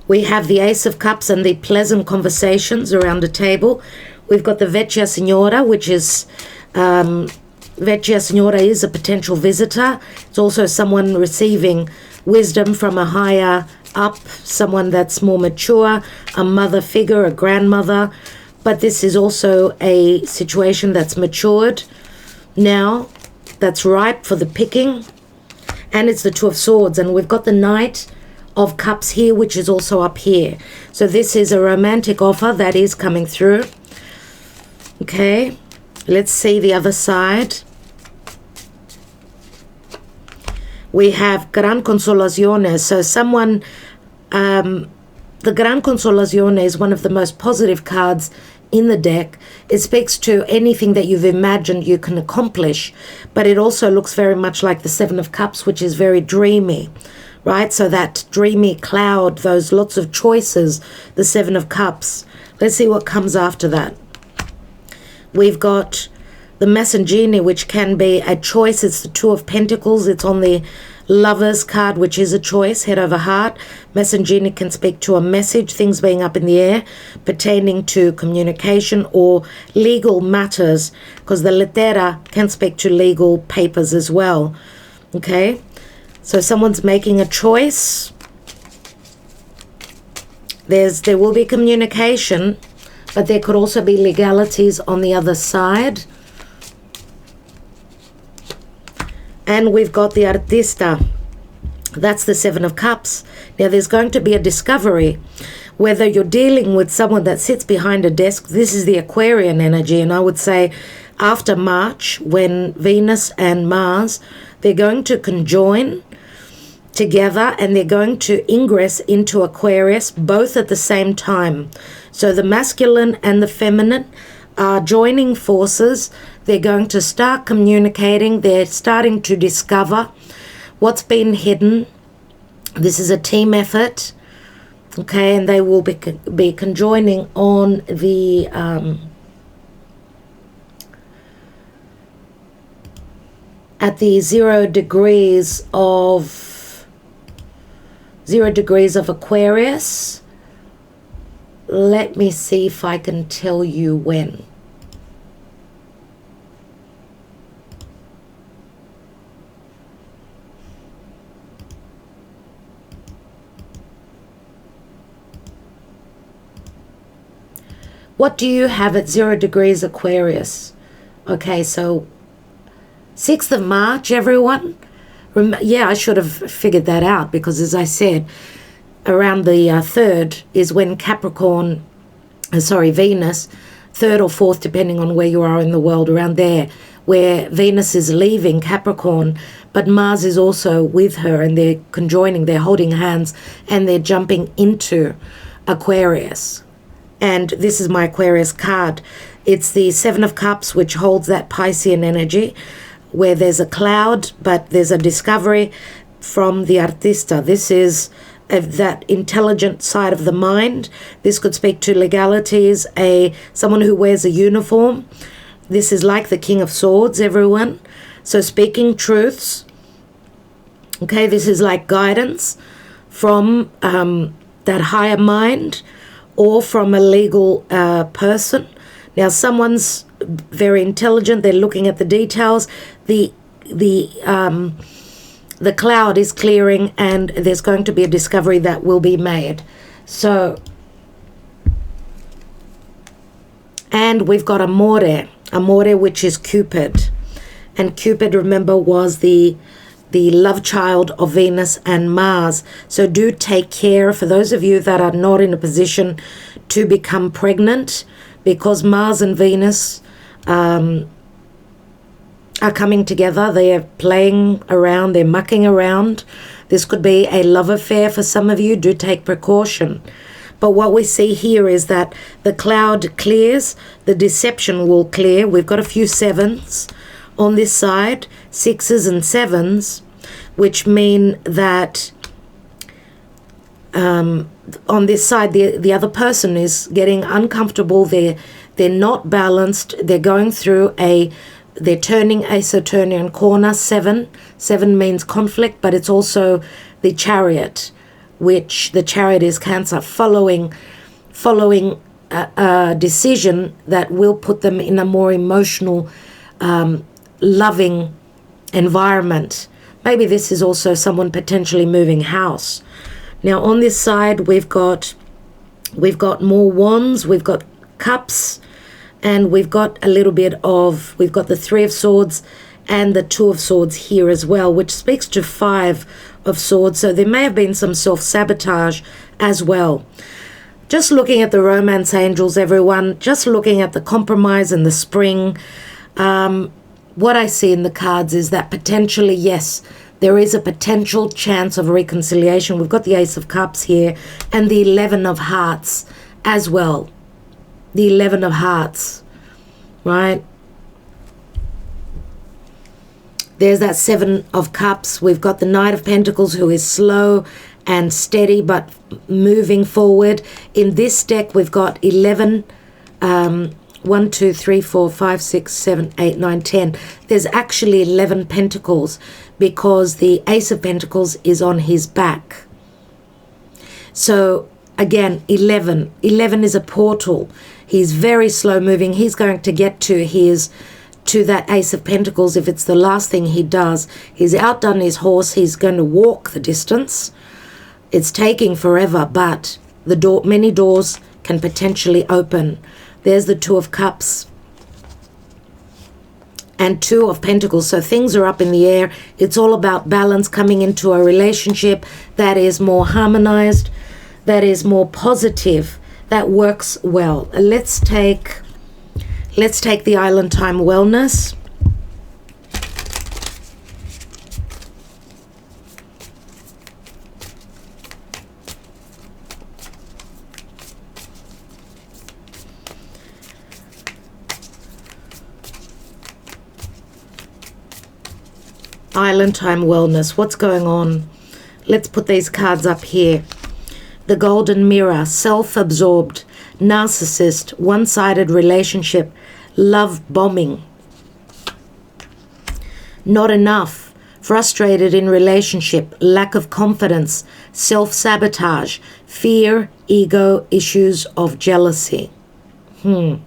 We have the Ace of Cups and the pleasant conversations around a table. We've got the Vecchia Signora, which is, Vecchia Signora is a potential visitor. It's also someone receiving wisdom from a higher up, someone that's more mature, a mother figure, a grandmother. But this is also a situation that's matured now, that's ripe for the picking. And it's the Two of Swords. And we've got the Knight of Cups here, which is also up here. So this is a romantic offer that is coming through. Okay, let's see the other side. We have Gran Consolazione. So someone, the Gran Consolazione is one of the most positive cards in the deck. It speaks to anything that you've imagined you can accomplish, but it also looks very much like the Seven of Cups, which is very dreamy, right? So that dreamy cloud, those lots of choices, the Seven of Cups. Let's see what comes after that. We've got the Messengini, which can be a choice. It's the Two of Pentacles. It's on the Lovers card, which is a choice, head over heart. Messengini can speak to a message, things being up in the air, pertaining to communication or legal matters, because the lettera can speak to legal papers as well. Okay, so someone's making a choice. There will be communication, but there could also be legalities on the other side. And we've got the Artista. That's the Seven of Cups. Now there's going to be a discovery. Whether you're dealing with someone that sits behind a desk, this is the Aquarian energy. And I would say after March, when Venus and Mars, they're going to conjoin together and they're going to ingress into Aquarius both at the same time. So the masculine and the feminine are joining forces. They're going to start communicating. They're starting to discover what's been hidden. This is a team effort. Okay, and they will be conjoining on the at the 0 degrees of Aquarius. Let me see if I can tell you when. What do you have at 0 degrees Aquarius? Okay, so 6th of March, everyone. Yeah, I should have figured that out because, as I said, around the third is when Venus, third or fourth, depending on where you are in the world, around there, where Venus is leaving Capricorn, but Mars is also with her, and they're conjoining, they're holding hands, and they're jumping into Aquarius. And this is my Aquarius card. It's the Seven of Cups, which holds that Piscean energy, where there's a cloud, but there's a discovery from the artista. This is that intelligent side of the mind. This could speak to legalities, someone who wears a uniform. This is like the King of Swords, everyone. So speaking truths. Okay, this is like guidance from that higher mind or from a legal person. Now, someone's very intelligent. They're looking at the details. The cloud is clearing, and there's going to be a discovery that will be made. So, and we've got Amore, which is Cupid. And Cupid, remember, was the love child of Venus and Mars. So do take care for those of you that are not in a position to become pregnant, because Mars and Venus are coming together. They are playing around, they're mucking around. This could be a love affair for some of you. Do take precaution. But what we see here is that the cloud clears, the deception will clear. We've got a few sevens on this side, sixes and sevens, which mean that on this side, the other person is getting uncomfortable. They're not balanced. They're going through they're turning a Saturnian corner. Seven means conflict, but it's also the Chariot, which the Chariot is Cancer, following a decision that will put them in a more emotional, loving environment. Maybe this is also someone potentially moving house. Now on this side, we've got more wands, we've got cups, and we've got we've got the Three of Swords and the Two of Swords here as well, which speaks to Five of Swords. So there may have been some self-sabotage as well. Just looking at the romance angels, everyone, just looking at the compromise and the spring, what I see in the cards is that potentially, yes, there is a potential chance of reconciliation. We've got the Ace of Cups here and the 11 of Hearts as well. The 11 of Hearts, right? There's that Seven of Cups. We've got the Knight of Pentacles, who is slow and steady but moving forward. In this deck, we've got 11, 1, 2, 3, 4, 5, 6, 7, 8, 9, 10. There's actually 11 pentacles because the Ace of Pentacles is on his back. So again, 11 is a portal. He's very slow moving. He's going to get to that Ace of Pentacles if it's the last thing he does. He's outdone his horse. He's going to walk the distance. It's taking forever, but many doors can potentially open. There's the Two of Cups and Two of Pentacles. So things are up in the air. It's all about balance, coming into a relationship that is more harmonized, that is more positive, that works well. Let's take the Island Time Wellness. Island Time Wellness. What's going on? Let's put these cards up here. The Golden Mirror, self-absorbed, narcissist, one-sided relationship, love bombing, not enough, frustrated in relationship, lack of confidence, self-sabotage, fear, ego, issues of jealousy. Let's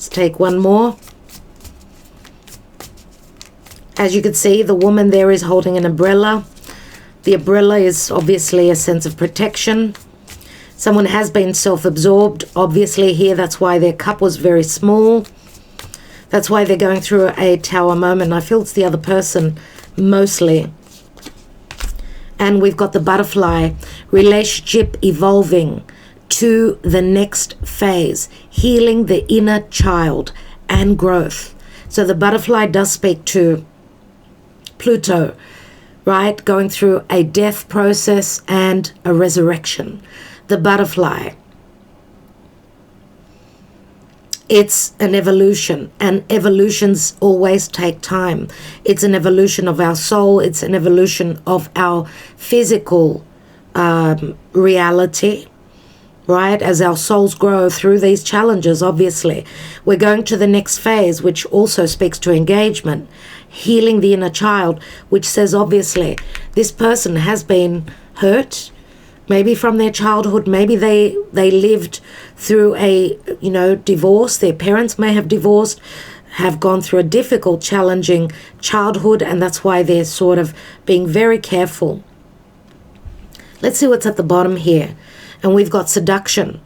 take one more. As you can see, the woman there is holding an umbrella. The umbrella is obviously a sense of protection. Someone has been self-absorbed. Obviously here, that's why their cup was very small. That's why they're going through a tower moment. I feel it's the other person mostly. And we've got the butterfly, relationship evolving to the next phase, healing the inner child and growth. So the butterfly does speak to Pluto, right? Going through a death process and a resurrection. The butterfly, it's an evolution, and evolutions always take time. It's an evolution of our soul. It's an evolution of our physical reality, right? As our souls grow through these challenges, obviously. We're going to the next phase, which also speaks to engagement, healing the inner child, which says, obviously, this person has been hurt, maybe from their childhood, maybe they lived through a, divorce. Their parents may have divorced, have gone through a difficult, challenging childhood, and that's why they're sort of being very careful. Let's see what's at the bottom here. And we've got seduction,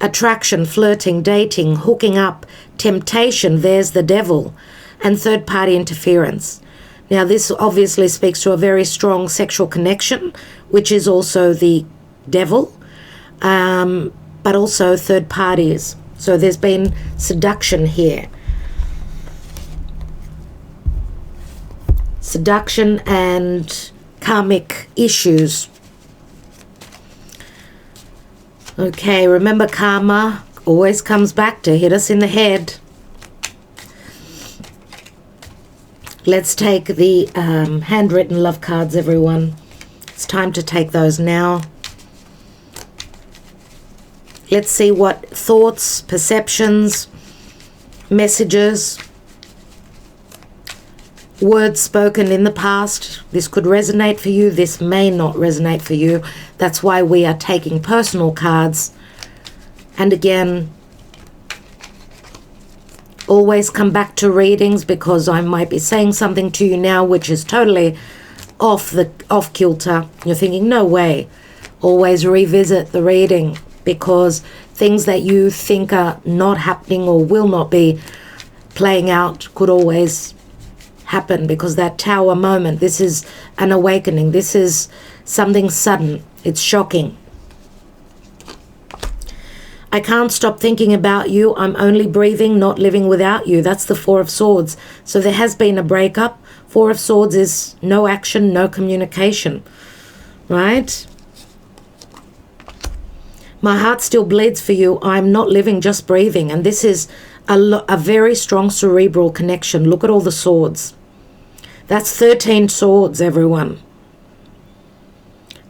attraction, flirting, dating, hooking up, temptation, there's the devil, and third-party interference. Now, this obviously speaks to a very strong sexual connection, which is also the devil, but also third parties. So there's been seduction here. Seduction and karmic issues. Okay, remember karma always comes back to hit us in the head. Let's take the handwritten love cards, everyone. It's time to take those now. Let's see what thoughts, perceptions, messages, words spoken in the past. This could resonate for you. This may not resonate for you. That's why we are taking personal cards. And again, always come back to readings, because I might be saying something to you now which is totally off kilter. You're thinking, no way. Always revisit the reading, because things that you think are not happening or will not be playing out could always happen, because that tower moment, this is an awakening. This is something sudden. It's shocking. I can't stop thinking about you. I'm only breathing, not living without you. That's the Four of Swords. So there has been a breakup. Four of Swords is no action, no communication, right? My heart still bleeds for you. I'm not living, just breathing. And this is a very strong cerebral connection. Look at all the swords. That's 13 swords, everyone.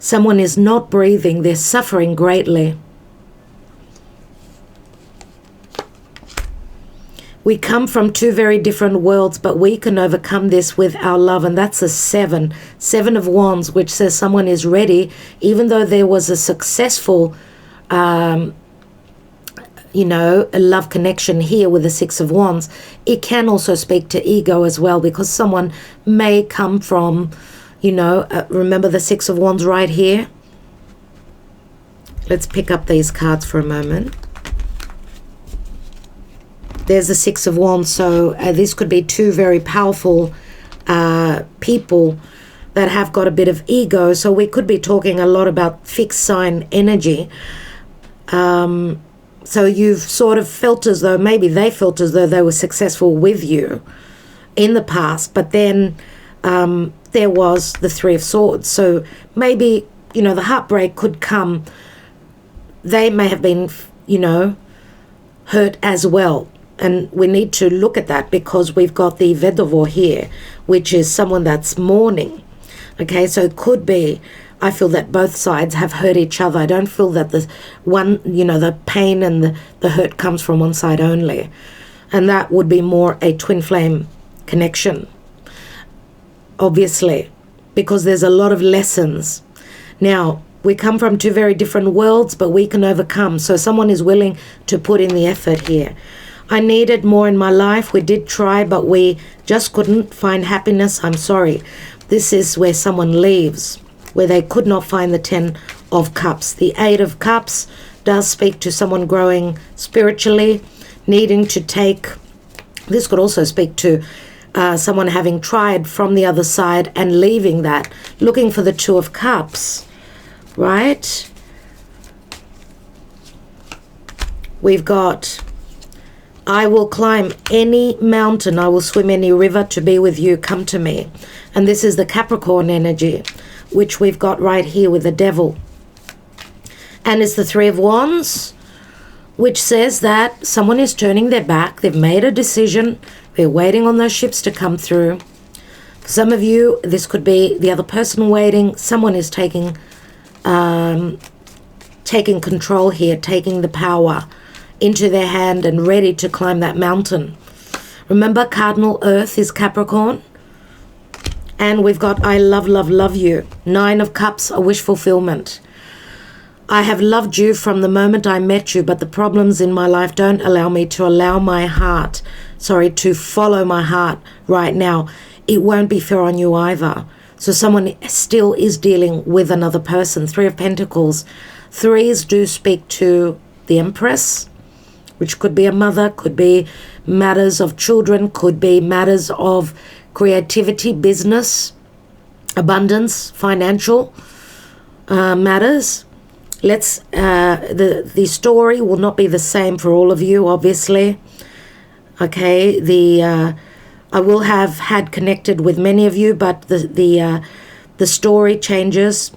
Someone is not breathing. They're suffering greatly. We come from two very different worlds, but we can overcome this with our love. And that's a 7. 7 of Wands, which says someone is ready, even though there was a successful a love connection here with the 6 of Wands. It can also speak to ego as well, because someone may come from, remember the 6 of Wands right here? Let's pick up these cards for a moment. There's the 6 of Wands, so this could be two very powerful people that have got a bit of ego. So we could be talking a lot about fixed sign energy. So you've sort of felt as though, maybe they felt as though they were successful with you in the past, but then there was the 3 of Swords. So maybe, the heartbreak could come. They may have been, hurt as well. And we need to look at that, because we've got the Vedovor here, which is someone that's mourning. Okay, so it could be, I feel that both sides have hurt each other. I don't feel that the one, the pain and the hurt comes from one side only. And that would be more a twin flame connection, obviously, because there's a lot of lessons. Now, we come from two very different worlds, but we can overcome. So someone is willing to put in the effort here. I needed more in my life. We did try, but we just couldn't find happiness. I'm sorry. This is where someone leaves, where they could not find the 10 of Cups. The 8 of Cups does speak to someone growing spiritually, needing to take, this could also speak to someone having tried from the other side and leaving that, looking for the Two of Cups, right? We've got, I will climb any mountain, I will swim any river to be with you, come to me. And this is the Capricorn energy, which we've got right here with the Devil. And it's the Three of Wands, which says that someone is turning their back. They've made a decision. They're waiting on those ships to come through. For some of you, this could be the other person waiting. Someone is taking control here, taking the power into their hand and ready to climb that mountain. Remember, cardinal earth is Capricorn. And we've got I love, love, love you. Nine of Cups, a wish fulfillment. I have loved you from the moment I met you, but the problems in my life don't allow me to allow my heart, to follow my heart right now. It won't be fair on you either. So someone still is dealing with another person. Three of Pentacles. Threes do speak to the Empress, which could be a mother, could be matters of children, could be matters of creativity, business, abundance, financial matters. Let's the story will not be the same for all of you, obviously. Okay, I will have had connected with many of you, but the story changes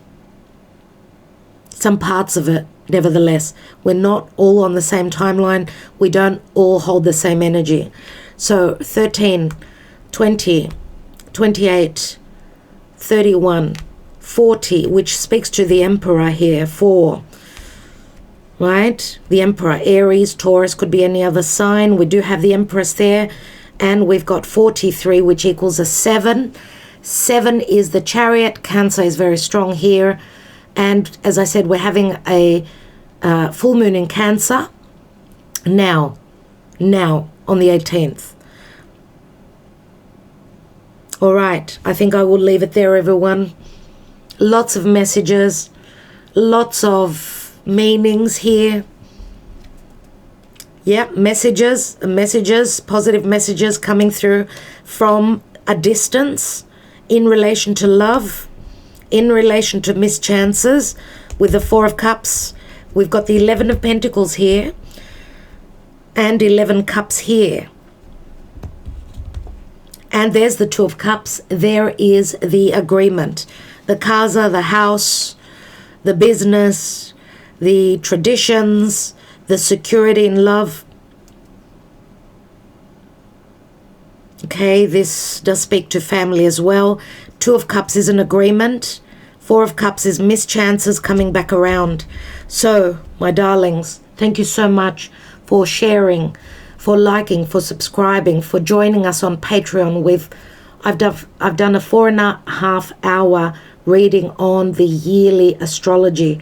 some parts of it. Nevertheless, we're not all on the same timeline. We don't all hold the same energy. So 13, 20, 28, 31, 40, which speaks to the Emperor here, 4, right? The Emperor, Aries, Taurus, could be any other sign. We do have the Empress there, and we've got 43, which equals a 7. 7 is the Chariot. Cancer is very strong here. And as I said, we're having a full moon in Cancer now on the 18th. All right, I think I will leave it there, everyone. Lots of messages, lots of meanings here. Yeah, messages, positive messages coming through from a distance in relation to love, in relation to mischances. With the Four of Cups, we've got the 11 of Pentacles here and 11 Cups here. And there's the Two of Cups. There is the agreement. The casa, the house, the business, the traditions, the security in love. Okay, this does speak to family as well. Two of Cups is an agreement. Four of Cups is mischances coming back around. So, my darlings, thank you so much for sharing, for liking, for subscribing, for joining us on Patreon with, I've done a 4.5 hour reading on the yearly astrology,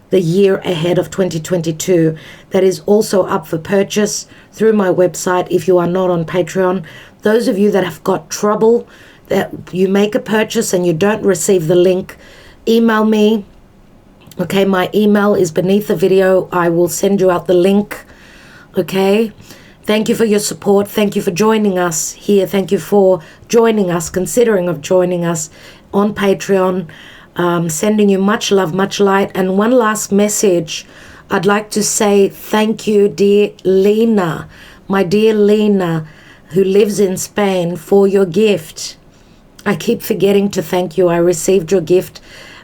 the year ahead of 2022. That is also up for purchase through my website if you are not on Patreon. Those of you that have got trouble, that you make a purchase and you don't receive the link, email me. Okay, my email is beneath the video. I will send you out the link. Okay, thank you for your support. Thank you for joining us here. Thank you for joining us, considering of joining us on Patreon. Sending you much love, much light. And one last message. I'd like to say thank you, dear Lena, my dear Lena, who lives in Spain, for your gift. I keep forgetting to thank you. I received your gift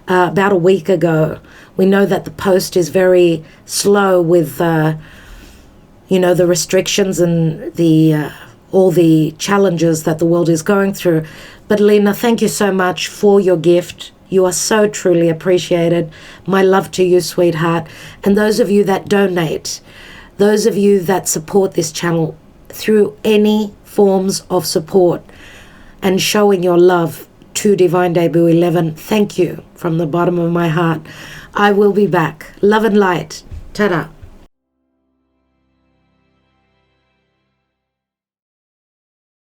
about a week ago. We know that the post is very slow with, the restrictions and the all the challenges that the world is going through. But Lena, thank you so much for your gift. You are so truly appreciated. My love to you, sweetheart. And those of you that donate, those of you that support this channel through any forms of support and showing your love to Divine Debut 11, thank you from the bottom of my heart. I will be back. Love and light. Ta-da.